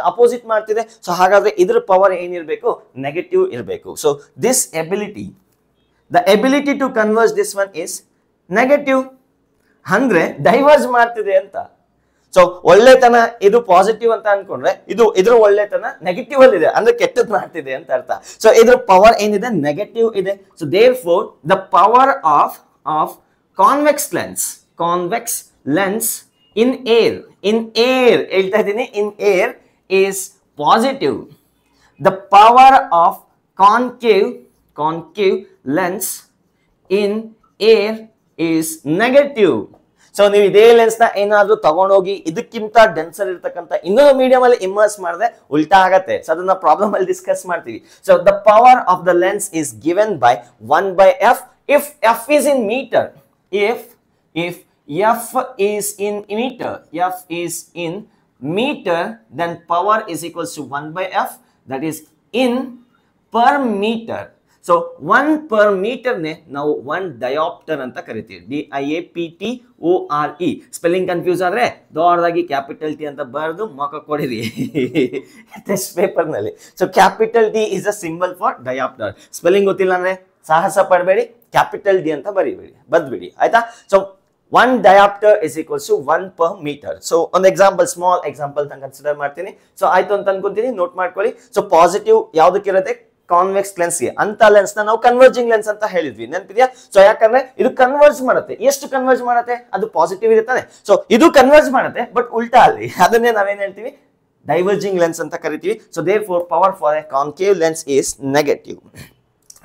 ಅಪೋಸಿಟ್ ಮಾಡ್ತಿದೆ. ಸೊ ಹಾಗಾದ್ರೆ ಇದ್ರ ಪವರ್ ಏನಿರಬೇಕು? ನೆಗೆಟಿವ್ ಇರಬೇಕು. So this ability, the ability to converge this one is negative. ಅಂದ್ರೆ ಡೈವರ್ಜ್ ಮಾಡ್ತಿದೆ ಅಂತ. ಸೊ ಒಳ್ಳೆತನ ಇದು ಪಾಸಿಟಿವ್ ಅಂತ ಅನ್ಕೊಂಡ್ರೆ ಇದ್ರ ಒಳ್ಳೆತನ ನೆಗೆಟಿವ್ ಅಲ್ಲಿ ಇದೆ ಅಂದ್ರೆ ಕೆಟ್ಟದ್ ಮಾಡ್ತಿದೆ ಅಂತ ಅರ್ಥ. ಸೊ ಇದ್ರ ಪವರ್ ಏನಿದೆ? ನೆಗೆಟಿವ್ ಇದೆ. So therefore the power of convex lens in air ಹೇಳ್ತಾ ಇದ್ದೀನಿ, in air is positive. The power of concave lens in air is negative. So ನೀವು ಇದೇ ಲೆನ್ಸ್ ನ ಏನಾದ್ರೂ ತಗೊಂಡೋಗಿ ಇದಕ್ಕಿಂತ ಡೆನ್ಸರ್ ಇರ್ತಕ್ಕಂಥ ಇನ್ನೊಂದು ಮೀಡಿಯಂ ಅಲ್ಲಿ ಇಮರ್ಸ್ ಮಾಡಿದ್ರೆ ಉಲ್ಟಾ ಆಗತ್ತೆ. ಸೊ ಅದನ್ನ ಪ್ರಾಬ್ಲಮ್ ಅಲ್ಲಿ ಡಿಸ್ಕಸ್ ಮಾಡ್ತೀವಿ. So the power of the lens is given by 1/f. If f is in meter, if f is in meter, then power is equals to 1/f, that is in per meter. So 1 per meter ne ನಾವು 1 diopter ಅಂತ ಕರಿತೀವಿ. DIAPTORE. Spelling confuse ಆದ್ರೆ ದೊಡ್ಡದಾಗಿ capital T ಅಂತ ಬರೆದು ಮಕ್ಕ ಕೊಡಿರಿ test paper ನಲ್ಲಿ. So capital D is a symbol for diopter. Spelling ಗೊತ್ತಿಲ್ಲ ಅಂದ್ರೆ ಸಾಹಸ ಪಡಬೇಡಿ, ಕ್ಯಾಪಿಟಲ್ ಡಿ ಅಂತ ಬದ್ಬಿಡಿ ಆಯ್ತಾ. So 1 diopter is equals to 1 per meter. So ಒಂದು ಎಕ್ಸಾಂಪಲ್, ಸ್ಮಾಲ್ ಎಕ್ಸಾಂಪಲ್ ಕನ್ಸಿಡರ್ ಮಾಡ್ತೀನಿ. ಸೊ ಆಯ್ತು ಅಂತ ಅನ್ಕೊಂತೀನಿ, ನೋಟ್ ಮಾಡ್ಕೊಳ್ಳಿ. ಸೊ ಪಾಸಿಟಿವ್ ಯಾವ್ದಕ್ಕಿರುತ್ತೆ? ಕಾನ್ವೆಕ್ಸ್ ಲೆನ್ಸ್ ಗೆ. ಅಂತ ಲೆನ್ಸ್ ನ ನಾವು ಕನ್ವರ್ಜಿಂಗ್ ಲೆನ್ಸ್ ಅಂತ ಹೇಳಿದ್ವಿ, ನೆನಪಿದ್ಯಾ? ಸೊ ಯಾಕಂದ್ರೆ ಇದು ಕನ್ವರ್ಜ್ ಮಾಡುತ್ತೆ. ಎಷ್ಟು ಕನ್ವರ್ಜ್ ಮಾಡುತ್ತೆ? ಅದು ಪಾಸಿಟಿವ್ ಇರುತ್ತಾನೆ. ಸೊ ಇದು ಕನ್ವರ್ಜ್ ಮಾಡುತ್ತೆ ಬಟ್ ಉಲ್ಟಾ ಅಲ್ಲಿ. ಅದನ್ನೇ ನಾವೇನ್ ಹೇಳ್ತೀವಿ? ಡೈವರ್ಜಿಂಗ್ ಲೆನ್ಸ್ ಅಂತ ಕರಿತೀವಿ. So therefore power for a concave lens is negative.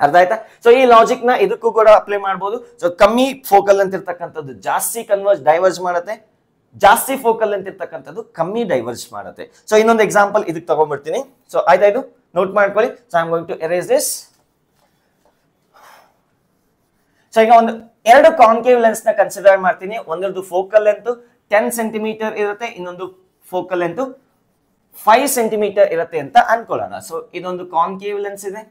ಅರ್ಥ ಆಯ್ತಾ? ಸೊ ಈ ಲಾಜಿಕ್ ನ ಇದಕ್ಕೂ ಕೂಡ ಅಪ್ಲೈ ಮಾಡಬಹುದು. ಸೊ ಕಮ್ಮಿ ಫೋಕಲ್ ಅಂತ ಇರ್ತಕ್ಕಂಥದ್ದು ಜಾಸ್ತಿ ಡೈವರ್ಜ್ ಮಾಡುತ್ತೆ, ಜಾಸ್ತಿ ಫೋಕಲ್ ಅಂತ ಇರ್ತಕ್ಕಂಥದ್ದು ಕಮ್ಮಿ ಡೈವರ್ಜ್ ಮಾಡುತ್ತೆ. ಸೊ ಇನ್ನೊಂದು ಎಕ್ಸಾಂಪಲ್ ಇದಕ್ಕೆ ತಗೊಂಡ್ಬಿಡ್ತೀನಿ. ಸೊ ಆಯ್ತಾ? ಇದು ನೋಟ್ ಮಾಡ್ಕೊಳ್ಳಿ. So I am going to erase this. So ಈಗ ಒಂದು ಎರಡು ಕಾನ್ಕೇವ್ ಲೆನ್ಸ್ ನ ಕನ್ಸಿಡರ್ ಮಾಡ್ತೀನಿ. ಒಂದರದ್ದು ಫೋಕಲ್ ಲೆಂತ್ 10 ಸೆಂಟಿಮೀಟರ್ ಇರುತ್ತೆ, ಇನ್ನೊಂದು ಫೋಕಲ್ ಲೆಂತ್ 5 ಸೆಂಟಿಮೀಟರ್ ಇರುತ್ತೆ ಅಂತ ಅನ್ಕೊಳ್ಳೋಣ. ಸೊ ಇದೊಂದು ಕಾನ್ಕೇವ್ ಲೆನ್ಸ್ ಇದೆ.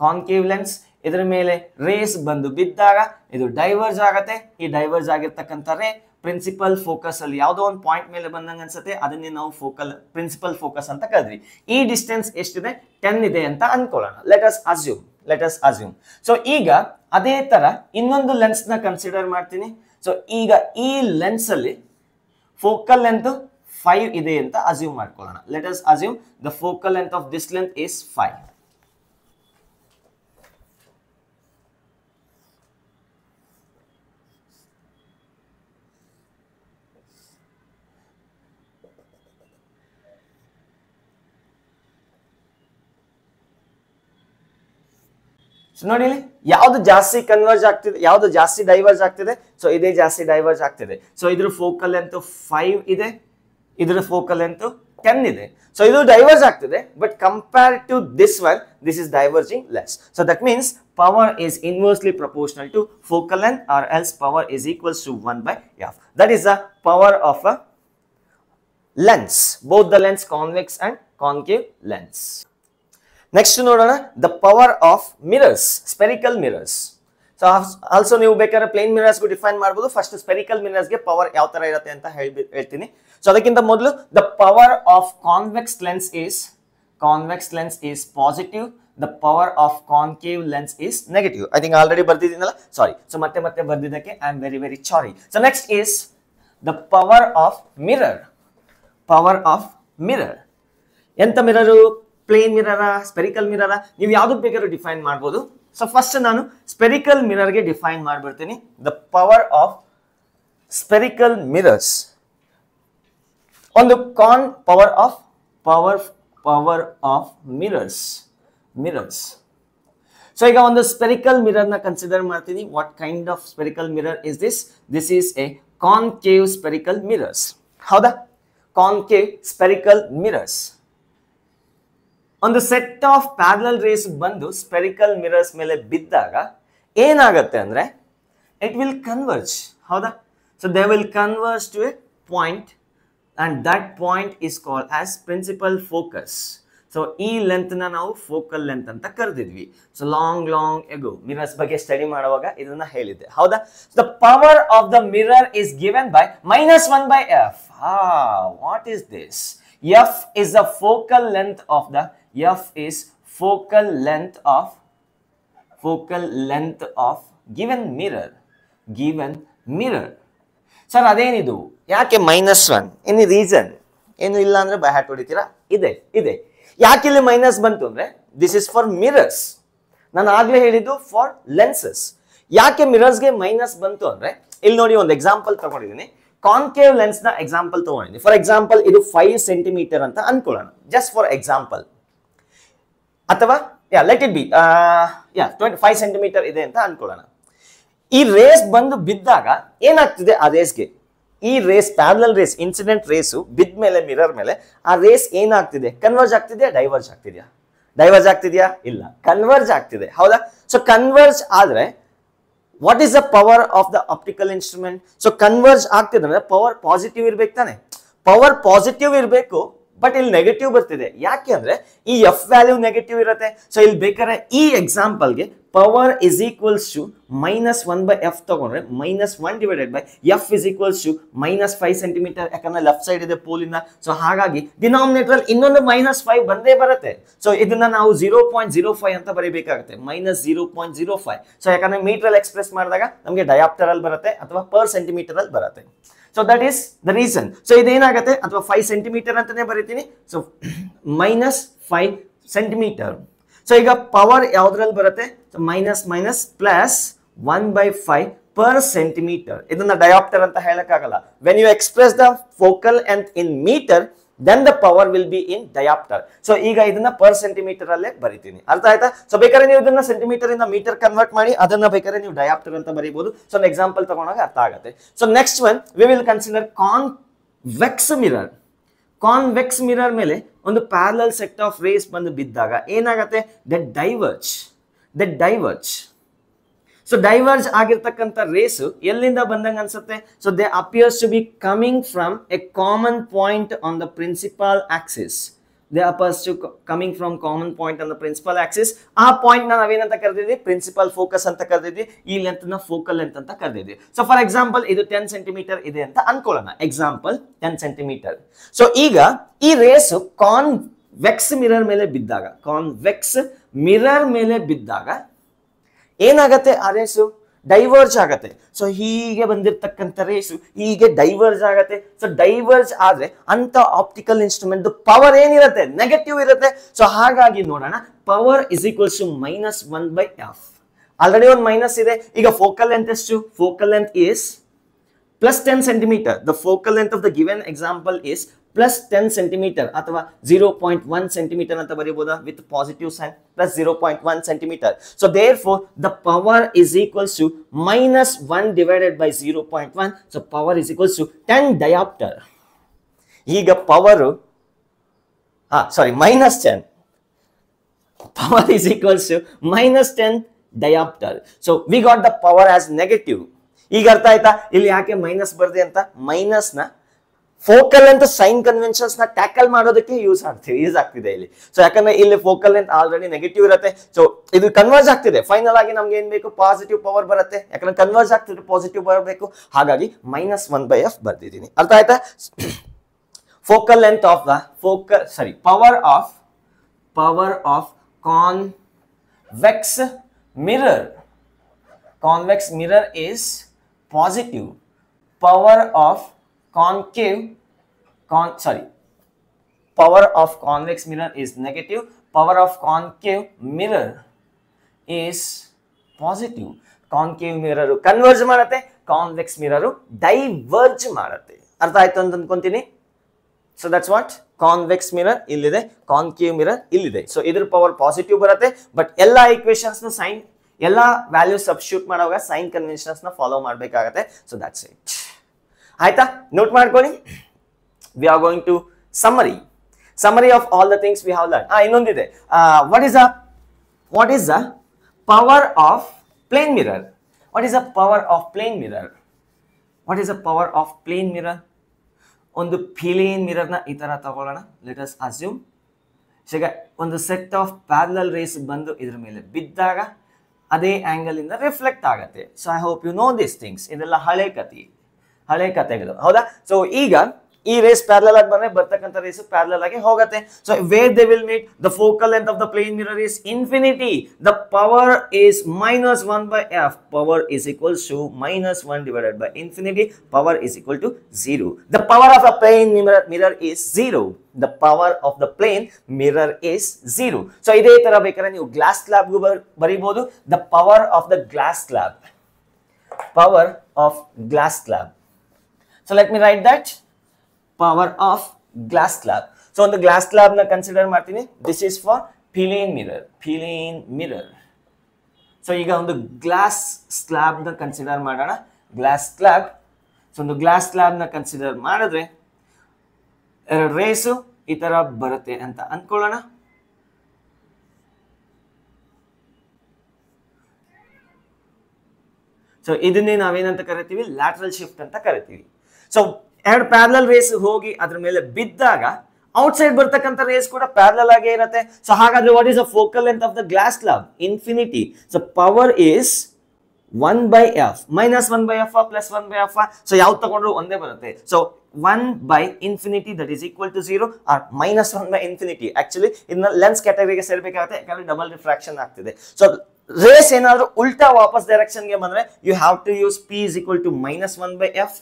ಕಾನ್ಕೇವ್ ಲೆನ್ಸ್ ಇದರ ಮೇಲೆ ರೇಸ್ ಬಂದು ಬಿದ್ದಾಗ ಇದು ಡೈವರ್ಜ್ ಆಗತ್ತೆ. ಈ ಡೈವರ್ಜ್ ಆಗಿರ್ತಕ್ಕಂಥ ರೇ ಪ್ರಿನ್ಸಿಪಲ್ ಫೋಕಸ್ ಅಲ್ಲಿ ಯಾವುದೋ ಒಂದು ಪಾಯಿಂಟ್ ಮೇಲೆ ಬಂದಂಗೆ ಅನ್ಸುತ್ತೆ, ಅದನ್ನೇ ನಾವು ಪ್ರಿನ್ಸಿಪಲ್ ಫೋಕಸ್ ಅಂತ ಕರೆದ್ವಿ. ಈ ಡಿಸ್ಟೆನ್ಸ್ ಎಷ್ಟಿದೆ? 10 ಇದೆ ಅಂತ ಅನ್ಕೊಳ್ಳೋಣ. Let us assume. ಸೊ ಈಗ ಅದೇ ತರ ಇನ್ನೊಂದು ಲೆನ್ಸ್ ನ ಕನ್ಸಿಡರ್ ಮಾಡ್ತೀನಿ. ಸೊ ಈಗ ಈ ಲೆನ್ಸ್ ಅಲ್ಲಿ ಫೋಕಲ್ ಲೆಂತ್ 5 ಇದೆ ಅಂತ ಅಸ್ಯೂಮ್ ಮಾಡ್ಕೊಳ್ಳೋಣ. Let us assume the focal length of this length is 5. ನೋಡಿ ಯಾವ್ದು ಜಾಸ್ತಿ ಕನ್ವರ್ಜ್ ಆಗ್ತಿದೆ, ಯಾವ್ದು ಜಾಸ್ತಿ ಡೈವರ್ಜ್ ಆಗ್ತಿದೆ? ಸೊ ಇದೇ ಜಾಸ್ತಿ ಡೈವರ್ಜ್ ಆಗ್ತಿದೆ. ಸೊ ಇದ್ರ ಫೋಕಲ್ ಲೆಂತ್ 5 ಇದೆ, ಇದರ ಫೋಕಲ್ ಲೆಂತ್ 10 ಇದೆ. ಸೊ ಇದು ಡೈವರ್ಜ್ ಆಗ್ತಿದೆ, but compare to this one, this is diverging less. So that means power is inversely proportional to focal length, or else power is equals to 1/f. That is the power of a lens, both the lens convex and concave lens. Next ನೋಡೋಣ the power of mirrors, spherical mirrors. So also ನೀವು ಬೇಕಾದ್ರೆ plane ಮಿರರ್ಸ್ಗೂ define ಮಾಡ್ಬೋದು. First spherical ಮಿರರ್ಸ್ಗೆ power ಯಾವ ತರ ಇರುತ್ತೆ ಅಂತ ಹೇಳ್ತೀನಿ. ಸೊ ಅದಕ್ಕಿಂತ ಮೊದಲು the power of convex lens is positive, the power of concave lens is negative. I think already ಬರ್ದಿದ್ದೀನಲ್ಲ, ಸಾರಿ. ಸೊ ಮತ್ತೆ ಬರ್ದಿದ್ದಕ್ಕೆ I am very very sorry. So next is the power of mirror. ಎಂತ mirror? Plane ಮಿರರ, spherical mirror, ನೀವು ಯಾವ್ದಕ್ಕೆ ಬೇಕಾದ್ರೂ define ಮಾಡ್ಬೋದು. So first ನಾನು spherical ಮಿರರ್ಗೆ ಡಿಫೈನ್ ಮಾಡ್ಬಿಡ್ತೀನಿ. The power of spherical mirrors, ಒಂದು ಪವರ್ ಆಫ್ ಮಿರರ್ಸ್. ಸೊ ಈಗ ಒಂದು ಸ್ಪೆರಿಕಲ್ ಮಿರರ್ ನ ಕನ್ಸಿಡರ್ ಮಾಡ್ತೀನಿ. What kind of spherical mirror is this? This is a concave spherical mirrors. ಹೌದಾ? Concave spherical mirrors. ಒಂದು ಸೆಟ್ ಆಫ್ ಪ್ಯಾರಲಲ್ ರೇಸ್ ಬಂದು spherical mirrors ಮೇಲೆ ಬಿದ್ದಾಗ ಏನಾಗುತ್ತೆ ಅಂದ್ರೆ ಇಟ್ ವಿಲ್ ಕನ್ವರ್ಜ್. ಹೌದಾ? So they will converge to A point, and that point is called as principal focus. So ಈ length ನ ನಾವು ಫೋಕಲ್ ಲೆಂತ್ ಅಂತ ಕರೆದಿದ್ವಿ. ಸೊ ಲಾಂಗ್ ಎಗೋ ಮಿರರ್ಸ್ ಬಗ್ಗೆ ಸ್ಟಡಿ ಮಾಡುವಾಗ ಇದನ್ನ ಹೇಳಿದ್ದೆ. ಹೌದಾ? The power of the mirror is given by -1/f. What is this? F is the focal length of given mirror. Sir ಅದೇನಿದು? ಯಾಕೆ -1? Any reason? ಏನು ಇಲ್ಲ ಅಂದ್ರೆ ಬೈ ಹ್ಯಾಟ್ ಹೊಡಿತೀರಾ? ಇದೆ. ಯಾಕೆ ಇಲ್ಲಿ ಮೈನಸ್ ಬಂತು ಅಂದ್ರೆ ದಿಸ್ ಇಸ್ ಫಾರ್ ಮಿರರ್ಸ್. ನಾನು ಆಗ್ಲೇ ಹೇಳಿದ್ದು ಫಾರ್ ಲೆನ್ಸಸ್. ಯಾಕೆ ಮಿರರ್ಸ್ಗೆ ಮೈನಸ್ ಬಂತು ಅಂದ್ರೆ ಇಲ್ಲಿ ನೋಡಿ, ಒಂದು ಎಕ್ಸಾಂಪಲ್ ತಗೊಂಡಿದ್ದೀನಿ. ಕಾನ್ಕೇವ್ ಲೆನ್ಸ್ ನ ಎಕ್ಸಾಂಪಲ್ ತಗೊಂಡಿದ್ದೀನಿ. ಫಾರ್ ಎಕ್ಸಾಂಪಲ್ ಇದು 5 ಸೆಂಟಿಮೀಟರ್ ಅಂತ ಅನ್ಕೊಳ್ಳೋಣ, ಜಸ್ಟ್ ಫಾರ್ ಎಕ್ಸಾಂಪಲ್. ಅಥವಾ ಲೆಟ್ ಇಟ್ ಬಿ 5 ಸೆಂಟಿಮೀಟರ್ ಇದೆ ಅಂತ ಅನ್ಕೊಳ್ಳೋಣ. ಈ ರೇಸ್ ಬಂದು ಬಿದ್ದಾಗ ಏನಾಗ್ತಿದೆ? ಆ ರೇಸ್ಗೆ, ಈ rays parallel rays, incident rays ಬಿದ್ದ ಮೇಲೆ ಮಿರರ್ ಮೇಲೆ ಆ ರೇಸ್ ಏನಾಗ್ತಿದೆ? ಕನ್ವರ್ಜ್ ಆಗ್ತಿದೆಯಾ? ಡೈವರ್ಜ್ ಆಗ್ತಿದೆಯಾ? ಇಲ್ಲ, ಕನ್ವರ್ಜ್ ಆಗ್ತಿದೆ. ಹೌದಾ? ಸೊ ಕನ್ವರ್ಜ್ ಆದ್ರೆ what is the power of the optical instrument? So converge ಆಗ್ತಿದೆ ಅಂದ್ರೆ ಪವರ್ ಪಾಸಿಟಿವ್ ಇರ್ಬೇಕು ತಾನೆ? ಪವರ್ ಪಾಸಿಟಿವ್ ಇರಬೇಕು, ಬಟ್ ಇಲ್ಲಿ ನೆಗೆಟಿವ್ ಬರ್ತಿದೆ. ಯಾಕೆ ಅಂದ್ರೆ ಈ ಎಫ್ ವ್ಯಾಲ್ಯೂ ನೆಗೆಟಿವ್ ಇರುತ್ತೆ. ಸೊ ಇಲ್ಲಿ ಬೇಕಾದ್ರೆ ಈ ಎಕ್ಸಾಂಪಲ್ಗೆ power is equals to -1/f ತಗೊಂಡ್ರೆ -1 divided by f is equals to -5 centimeter. ಯಾಕಂದ್ರೆ ಲೆಫ್ಟ್ ಸೈಡ್ ಇದೆ ಪೋಲಿನ. ಸೊ ಹಾಗಾಗಿ ಡಿನಾಮಿನೇಟರ್ ಅಲ್ಲಿ ಇನ್ನೊಂದು -5 ಬಂದೇ ಬರುತ್ತೆ. ಸೊ ಇದನ್ನ ನಾವು 0.05 ಅಂತ ಬರೀಬೇಕಾಗುತ್ತೆ, -0.05. ಸೊ ಯಾಕಂದ್ರೆ ಮೀಟರ್ ಅಲ್ಲಿ ಎಕ್ಸ್ಪ್ರೆಸ್ ಮಾಡಿದಾಗ ನಮಗೆ ಡಯಾಪ್ಟರ್ ಅಲ್ಲಿ ಬರುತ್ತೆ ಅಥವಾ ಪರ್ ಸೆಂಟಿಮೀಟರ್ ಅಲ್ಲಿ ಬರುತ್ತೆ. So that is the reason. So ಇದೇನಾಗುತ್ತೆ? ಅಥವಾ 5 ಸೆಂಟಿಮೀಟರ್ ಅಂತಾನೆ ಬರೀತೀನಿ. So -5 centimetre. ಸೊ ಈಗ ಪವರ್ ಯಾವ್ದ್ರಲ್ಲಿ ಬರುತ್ತೆ? -1/5 per centimeter. ಇದನ್ನ ಡಯಾಪ್ಟರ್ ಅಂತ ಹೇಳಕ್ಕಾಗಲ್ಲ. When you express the focal length in meter, then the power will be in diopter. So ಈಗ ಇದನ್ನ ಪರ್ ಸೆಂಟಿಮೀಟರ್ ಅಲ್ಲೇ ಬರೀತೀನಿ. ಅರ್ಥ ಆಯ್ತಾ? ಸೊ ಬೇಕಾದ್ರೆ ನೀವು ಇದನ್ನ ಸೆಂಟಿಮೀಟರ್ ಇಂದ ಮೀಟರ್ ಕನ್ವರ್ಟ್ ಮಾಡಿ ಅದನ್ನ ಬೇಕಾದ್ರೆ ನೀವು ಡಯಾಪ್ಟರ್ ಅಂತ ಬರೀಬಹುದು. ಸೊ ಒಂದು ಎಕ್ಸಾಂಪಲ್ ತಗೊಂಡಾಗ ಅರ್ಥ ಆಗುತ್ತೆ. So next one we will consider convex mirror. Convex mirror ಮೇಲೆ ಒಂದು ಪ್ಯಾರಲಲ್ ಸೆಟ್ ಆಫ್ ರೇಸ್ ಬಂದು ಬಿದ್ದಾಗ ಏನಾಗುತ್ತೆ? That diverge. ಸೊ ಡೈವರ್ಜ್ ಆಗಿರ್ತಕ್ಕಂಥ ರೇಸ್ ಎಲ್ಲಿಂದ ಬಂದಂಗ ಅನ್ಸುತ್ತೆ? So they appears to be coming from a common point on the principal axis. They appears to coming from common point on the principal axis. ಆ point ನಾವೇನಂತ ಕರೆದಿದ್ವಿ? Principal focus ಅಂತ ಕರೆದಿದ್ವಿ. ಈ length ನ ಫೋಕಲ್ ಲೆಂತ್ ಅಂತ ಕರೆದಿದ್ವಿ. So for example ಇದು 10 centimetre ಇದೆ ಅಂತ ಅನ್ಕೊಳ್ಳೋಣ. Example 10 centimetre. ಸೊ ಈಗ ಈ ರೇಸ್ ಕಾನ್ವೆಕ್ಸ್ ಮಿರರ್ ಮೇಲೆ ಬಿದ್ದಾಗ, ಕಾನ್ವೆಕ್ಸ್ ಮಿರರ್ ಮೇಲೆ ಬಿದ್ದಾಗ ಏನಾಗತ್ತೆ? ಆ ರೇಸು ಡೈವರ್ಜ್ ಆಗತ್ತೆ. ಸೊ ಹೀಗೆ ಬಂದಿರತಕ್ಕಂಥ ರೇಸು ಹೀಗೆ ಡೈವರ್ಜ್ ಆಗತ್ತೆ. ಸೊ ಡೈವರ್ಜ್ ಆದ್ರೆ ಅಂತ ಆಪ್ಟಿಕಲ್ ಇನ್ಸ್ಟ್ರೂಮೆಂಟ್ ಪವರ್ ಏನಿರುತ್ತೆ? ನೆಗೆಟಿವ್ ಇರುತ್ತೆ. ಸೊ ಹಾಗಾಗಿ ನೋಡೋಣ, power is equals to -1/f. Already ಒಂದು ಮೈನಸ್ ಇದೆ. ಈಗ ಫೋಕಲ್ ಲೆಂತ್ ಎಷ್ಟು? Focal length is plus 10 centimeter. The focal length of the given example is plus 10 centimeter ಅಥವಾ 0.1 centimeter ಅಂತ ಬರೀಬಹುದಾ? with positive sign, plus 0.1 centimeter. So therefore the power is equals to -1 divided by 0.1. So power is equals to 10 diopter. ಈಗ power -10. Power is equals to -10 diopter. So we got the power as negative. ಈಗ ಅರ್ಥ ಆಯ್ತಾ ಇಲ್ಲಿ ಯಾಕೆ minus ಬರ್ದೆ ಅಂತ? Minus ನ focal length sign conventions ನ ಟ್ಯಾಕಲ್ ಮಾಡೋದಕ್ಕೆ ಯೂಸ್ ಆಗ್ತಿದೆ ಇಲ್ಲಿ. ಸೊ ಯಾಕಂದ್ರೆ ಇಲ್ಲಿ ಫೋಕಲ್ ಲೆಂತ್ ಆಲ್ರೆಡಿ ನೆಗೆಟಿವ್ ಇರುತ್ತೆ. ಸೊ ಇದು ಕನ್ವರ್ಜ್ ಆಗ್ತಿದೆ. ಫೈನಲ್ ಆಗಿ ನಮ್ಗೆ ಏನ್ ಬೇಕು? ಪಾಸಿಟಿವ್ ಪವರ್ ಬರುತ್ತೆ. ಯಾಕಂದ್ರೆ ಕನ್ವರ್ಜ್ ಆಗ್ತಿದೆ, ಪಾಸಿಟಿವ್ ಬರಬೇಕು. ಹಾಗಾಗಿ -1/f ಬರ್ದಿದ್ದೀನಿ. ಅರ್ಥ ಆಯ್ತಾ? Focal length of the power of convex mirror. Convex mirror is positive. Power of power of convex mirror is negative. Power of concave mirror is positive. Concave mirror converge ಮಾಡುತ್ತೆ, convex mirror diverge ಮಾಡುತ್ತೆ. ಅರ್ಥ ಆಯ್ತು ಅಂತ ಅನ್ಕೊಂತೀನಿ. So that's what convex mirror ಇಲ್ಲಿದೆ, concave mirror ಇಲ್ಲಿದೆ. So ಇದ್ರ power positive ಬರುತ್ತೆ. ಬಟ್ ಎಲ್ಲಾ ಈಕ್ವೇಷನ್ಸ್ ನ ಸೈನ್ ಎಲ್ಲ ವ್ಯಾಲ್ಯೂ ಸಬ್ಸ್ಟಿಟ್ಯೂಟ್ ಮಾಡುವಾಗ ಸೈನ್ ಕನ್ವೆನ್ಷನ್ಸ್ ನ ಫಾಲೋ ಮಾಡಬೇಕಾಗುತ್ತೆ. So that's it. ಆಯ್ತಾ? ನೋಟ್ ಮಾಡ್ಕೊಳ್ಳಿ. We are going to summary of all the things we have learn. ಇನ್ನೊಂದಿದೆ. What is the power of plane mirror? What is the power of plane mirror? ಒಂದು plane mirror ನ ಈ ತರ ತಗೊಳ್ಳೋಣ. Let us assume ಈಗ ಒಂದು set of parallel rays ಬಂದು ಇದ್ರ ಮೇಲೆ ಬಿದ್ದಾಗ ಅದೇ ಆಂಗಲ್ ಇಂದ ರಿಫ್ಲೆಕ್ಟ್ ಆಗುತ್ತೆ. So I hope you know this things. ಇದೆಲ್ಲ ಹಳೆ ಕಥೆಗಳು, ಹೌದಾ? ಸೊ ಈಗ ಈ ರೇಸ್ ಪ್ಯಾರಲಲ್ ಆಗಿ ಬಂದ್ರೆ ಬರ್ತಕ್ಕಂಥ ರೇಸ್ ಪ್ಯಾರಲಲ್ ಆಗಿ ಹೋಗುತ್ತೆ. So where they will meet, the focal length of the plane mirror is infinity. The power is -1/f. Power is equals to -1 divided by infinity. Power is equal to 0. The power of a plane mirror is 0. The power of the plane mirror is 0. So ಇದೇ ತರ ಬೇಕಾದ್ರೆ ನೀವು glass slab ಗೂ ಬರೀಬಹುದು. The power of the glass slab. So let me write that. Power of glass slab. So on the glass slab na consider ಮಾಡ್ತೀನಿ. This is for plane mirror. So ಈಗ ಒಂದು glass slab ನ consider ಮಾಡೋಣ. Glass slab. So ಒಂದು glass slab ನ consider ಮಾಡಿದ್ರೆ ಎರಡು race ಈ ತರ ಬರುತ್ತೆ ಅಂತ ಅನ್ಕೊಳ್ಳೋಣ. ಸೊ ಇದನ್ನೇ ನಾವೇನಂತ ಕರಿತೀವಿ? ಲ್ಯಾಟರಲ್ ಶಿಫ್ಟ್ ಅಂತ ಕರಿತೀವಿ. ಸೊ ಎರಡು ಪ್ಯಾರಲಲ್ ರೇಸ್ ಹೋಗಿ ಅದ್ರ ಮೇಲೆ ಬಿದ್ದಾಗ ಔಟ್ ಸೈಡ್ ಬರ್ತಕ್ಕಂಥ ರೇಸ್ ಕೂಡ ಪ್ಯಾರಲಲ್ ಆಗೇ ಇರುತ್ತೆ. ಸೊ ಹಾಗಾದ್ರೆ what is the focal length of the glass slab? Infinity. So power is 1/f. -1/f plus 1/f. So ಯಾವ್ದು ತಗೊಂಡ್ರು ಒಂದೇ ಬರುತ್ತೆ. So 1/infinity that is equal to 0 or -1/infinity. Actually ಇದನ್ನ ಲೆನ್ಸ್ ಕ್ಯಾಟಗರಿಗೆ ಸೇರ್ಬೇಕಾಗುತ್ತೆ, ಯಾಕಂದ್ರೆ ಡಬಲ್ ರಿಫ್ರಾಕ್ಷನ್ ಆಗ್ತಿದೆ. ಸೊ ರೇಸ್ ಏನಾದ್ರು ಉಲ್ಟಾ ವಾಪಸ್ ಡೈರೆಕ್ಷನ್ ಗೆ ಬಂದ್ರೆ you have to use p is equal to -1/f.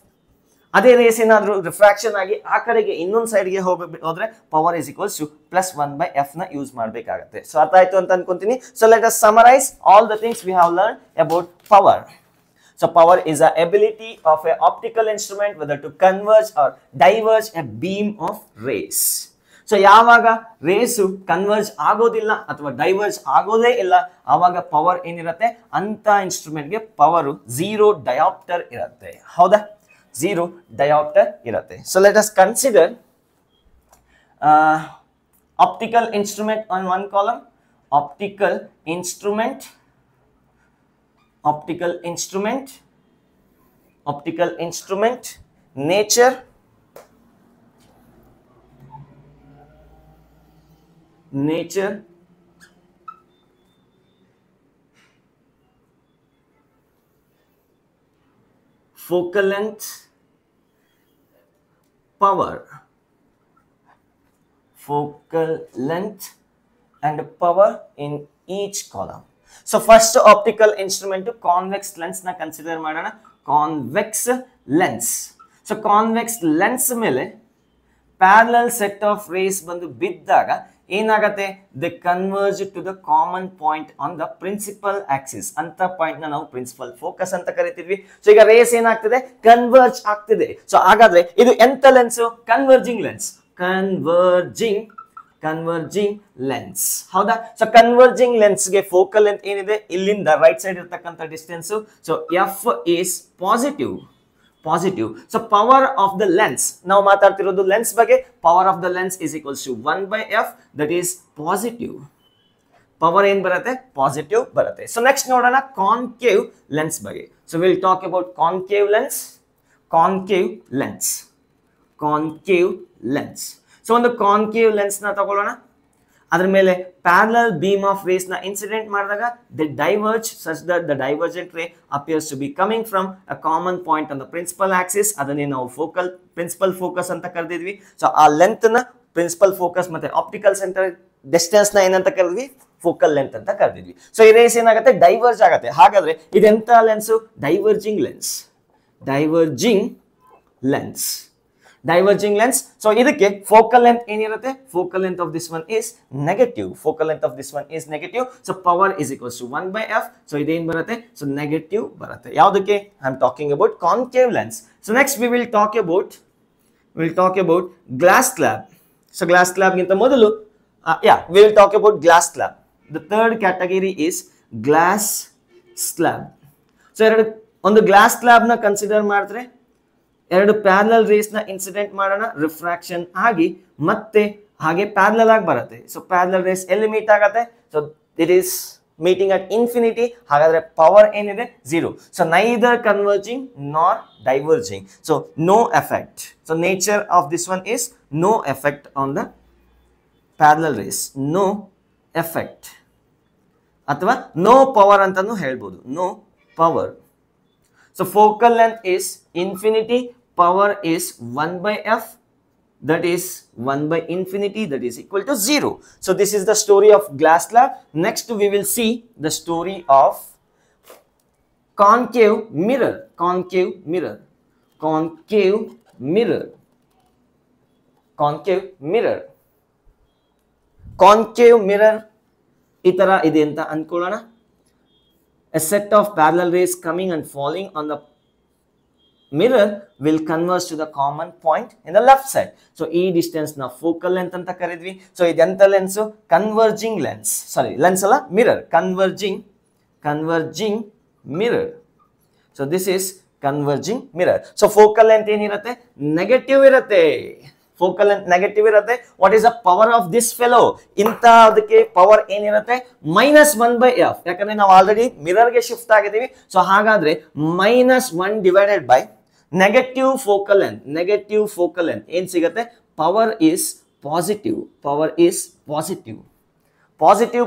ಅದೇ ರೇಸ್ ಏನಾದ್ರು ರಿಫ್ರಾಕ್ಷನ್ ಆಗಿ ಆ ಕಡೆಗೆ ಇನ್ನೊಂದು ಸೈಡ್ಗೆ ಹೋದ್ರೆ power is equals to +1/f ನ ಯೂಸ್ ಮಾಡಬೇಕಾಗುತ್ತೆ. ಸೊ ಅರ್ಥ ಆಯ್ತು ಅಂತ ಅನ್ಕೊಂತೀನಿ. So let us summarise all the things we have learn about power. So power is the ability of an optical instrument whether to converge or diverge a beam of rays. So ಯಾವಾಗ race converge ಆಗೋದಿಲ್ಲ ಅಥವಾ diverge ಆಗೋದೇ ಇಲ್ಲ ಆವಾಗ power ಏನಿರುತ್ತೆ ಅಂತ ಇನ್ಸ್ಟ್ರೂಮೆಂಟ್ಗೆ power 0 dioptre ಇರುತ್ತೆ. ಹೌದಾ? 0 diopter ಇರುತ್ತೆ. So let us consider optical instrument on one column, optical instrument optical instrument, nature, focal length, power, focal length and power in each column. So first optical instrument convex lens na consider ಮಾಡೋಣ. Convex lens. So convex lens ಮೇಲೆ parallel set of rays ಬಂದು ಬಿದ್ದಾಗ ಏನಾಗುತ್ತೆ, they converge to the common point on the principal axis. ಅಂತ point ನ ನಾವು principal focus ಅಂತ ಕರಿತೀವಿ. ಸೊ ಈಗ ರೇಸ್ ಏನಾಗ್ತಿದೆ, ಕನ್ವರ್ಜ್ ಆಗ್ತಿದೆ. ಸೊ ಹಾಗಾದ್ರೆ ಇದು ಎಂತ lens, converging lens, converging lens ಹೌದಾ. ಸೊ ಕನ್ವರ್ಜಿಂಗ್ ಲೆನ್ಸ್ ಗೆ ಫೋಕಲ್ ಲೆಂತ್ ಏನಿದೆ, ಇಲ್ಲಿಂದ ರೈಟ್ ಸೈಡ್ ಇರತಕ್ಕಂತ distance. So f is positive. So power of the lens, ನಾವು ಮಾತಾಡ್ತಿರೋದು ಲೆನ್ಸ್ ಬಗ್ಗೆ. Power of the lens is equals to 1/f, that is positive. Power ಏನ್ ಬರುತ್ತೆ, ಪಾಸಿಟಿವ್ ಬರುತ್ತೆ. ಸೊ ನೆಕ್ಸ್ಟ್ ನೋಡೋಣ ಕಾನ್ಕೇವ್ ಲೆನ್ಸ್ ಬಗ್ಗೆ. So will talk about concave lens. So ಒಂದು concave lens ನ ತಗೊಳ್ಳೋಣ. ಅದರ ಮೇಲೆ ಪ್ಯಾರಲಲ್ ಬೀಮ್ ಆಫ್ ರೇಸ್ ನ ಇನ್ಸಿಡೆಂಟ್ ಮಾಡಿದಾಗ they diverge such that the divergent ray appears to be coming from a common point on the principal axis. ಅದನ್ನೇ ನಾವು principal focus ಅಂತ ಕರೆದಿದ್ವಿ. ಸೊ ಆ ಲೆಂತ್ ನ ಪ್ರಿನ್ಸಿಪಲ್ ಫೋಕಸ್ ಮತ್ತೆ ಆಪ್ಟಿಕಲ್ ಸೆಂಟರ್ ಡಿಸ್ಟೆನ್ಸ್ ನ ಏನಂತ ಕರೆದ್ವಿ, ಫೋಕಲ್ ಲೆಂತ್ ಅಂತ ಕರೆದಿದ್ವಿ. ಸೊ ಈ ರೇಸ್ ಏನಾಗುತ್ತೆ, ಡೈವರ್ಜ್ ಆಗುತ್ತೆ. ಹಾಗಾದ್ರೆ ಇದೆಂತ ಲೆನ್ಸ್, ಡೈವರ್ಜಿಂಗ್ ಲೆನ್ಸ್. ಸೊ ಇದಕ್ಕೆ ಫೋಕಲ್ ಲೆಂತ್ ಏನಿರುತ್ತೆ, focal length of this one is negative. So power is equals to 1/f. So ಇದೇನ್ ಬರುತ್ತೆ, ಸೊ ನೆಗೆಟಿವ್ ಬರುತ್ತೆ. ಯಾವುದಕ್ಕೆ, I am talking about concave lens. So next we will talk about glass slab. So glass slab ಗಿಂತ ಮೊದಲು we will talk about glass slab. The third category is glass slab. So ಒಂದು glass slab ನ consider ಮಾಡಿದ್ರೆ ಎರಡು parallel rays ನ incident ಮಾಡೋಣ, refraction ಆಗಿ ಮತ್ತೆ ಹಾಗೆ ಪ್ಯಾರಲಲ್ ಆಗಿ ಬರುತ್ತೆ. ಸೊ ಪ್ಯಾರಲಲ್ ರೇಸ್ ಎಲ್ಲಿ ಮೀಟ್ ಆಗತ್ತೆ, so it is meeting at infinity. ಹಾಗಾದ್ರೆ ಪವರ್ ಏನಿದೆ, 0. So neither converging nor diverging. So no effect. So nature of this one is no effect on the parallel rays, no effect ಅಥವಾ no power ಅಂತಾನು ಹೇಳ್ಬೋದು, no power. So focal length is infinity, power is 1/f, that is 1/infinity, that is equal to 0. So this is the story of glass slab. Next we will see the story of concave mirror. Concave mirror itara ide anta ankolana. A set of parallel rays coming and falling on the mirror will converge to the common point in the left side. So e distance na focal length anta karidvi. So identa lens converging lens, sorry lens alla mirror, converging mirror. So this is converging mirror. So focal length enirutte, negative irutte. Focal length negative irutte. What is the power of this fellow? Inta adike power enirutte, -1/f. yakandre ನಾವು already mirror ಗೆ shift ಆಗಿದ್ದೀವಿ. So ಹಾಗಾದ್ರೆ -1 divided by negative focal length ಏನ್ ಸಿಗುತ್ತೆ, power is positive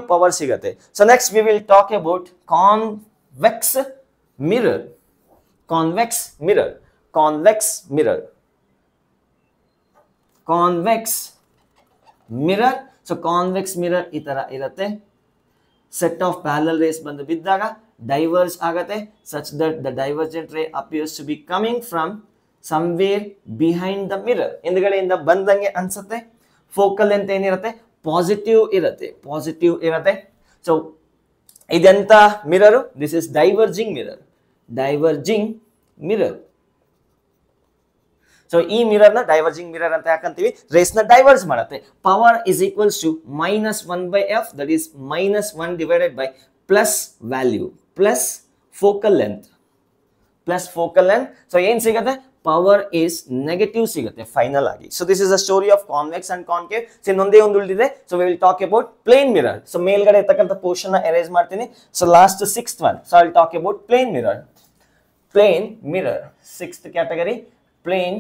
power ಸಿಗುತ್ತೆ. So next we will talk about convex mirror. So convex mirror ಈ ತರ ಇರುತ್ತೆ. ಸೆಟ್ ಆಫ್ ಪ್ಯಾರಲಲ್ ರೇಸ್ ಬಂದು ಬಿದ್ದಾಗ ಡೈವರ್ಜ್ ಆಗತ್ತೆ, such that the divergent ray appears to be coming from somewhere behind the mirror. ಹಿಂದ್ಗಡೆಯಿಂದ ಬಂದಂಗೆ ಅನ್ಸುತ್ತೆ. ಫೋಕಲ್ ಲೆಂತ್ ಏನಿರುತ್ತೆ, ಪಾಸಿಟಿವ್ ಇರುತ್ತೆ. ಸೊ ಇದೆಂತ mirror, this is diverging mirror. So ಈ ಮಿರರ್ ನ ಡೈವರ್ಜಿಂಗ್ ಮಿರರ್ ಅಂತ ಯಾಕಂತೀವಿ, ರೇಸ್ ನ ಡೈವರ್ಜ್ ಮಾಡುತ್ತೆ. Power is equals to -1/f, that is -1 divided by plus value plus focal length. So ಏನ್ ಸಿಗುತ್ತೆ, ಪವರ್ ಇಸ್ ನೆಗೆಟಿವ್ ಸಿಗುತ್ತೆ ಫೈನಲ್ ಆಗಿ. So this is a story of convex and concave. So ಇನ್ನೊಂದೇ ಒಂದು ಉಳಿದಿದೆ. So we will talk about plane mirror. So ಮೇಲ್ಗಡೆ ಇರ್ತಕ್ಕಂಥ portion ನ ಎರೇಸ್ ಮಾಡ್ತೀನಿ. So last sixth one. So I will talk about plane mirror. Plane mirror, sixth category plane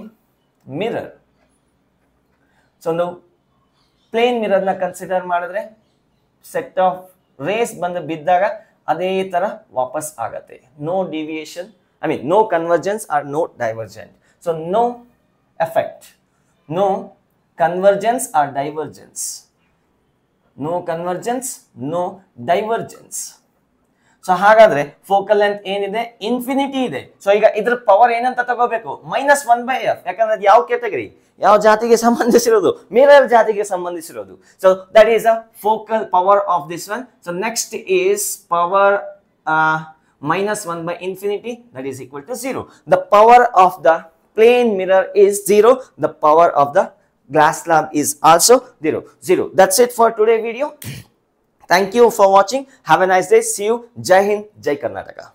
mirror. So ಒಂದು plane mirror ನ consider ಮಾಡಿದ್ರೆ set of rays ಬಂದು ಬಿದ್ದಾಗ ಅದೇ ತರ ವಾಪಸ್ ಆಗತ್ತೆ. No deviation, I mean no convergence or no divergence. So no effect, no convergence or divergence, no convergence, no divergence. So ಹಾಗಾದ್ರೆ ಫೋಕಲ್ ಲೆಂತ್ ಏನಿದೆ, ಇನ್ಫಿನಿಟಿ ಇದೆ. ಸೊ ಈಗ ಇದ್ರ ಪವರ್ ಏನಂತ ತಗೋಬೇಕು, -1/f. ಯಾಕಂದ್ರೆ ಅದು ಯಾವ ಕ್ಯಾಟಗರಿ, ಯಾವ ಜಾತಿಗೆ ಸಂಬಂಧಿಸಿರೋದು, ಮಿರರ್ ಜಾತಿಗೆ ಸಂಬಂಧಿಸಿರೋದು. So that is a focal power of this one. So next is power -1 by infinity, that is equal to 0. The power of the plane mirror is 0. The power of the glass slab is also 0. That's it for today video. Thank you for watching. Have a nice day. See you. Jai Hind, Jai Karnataka.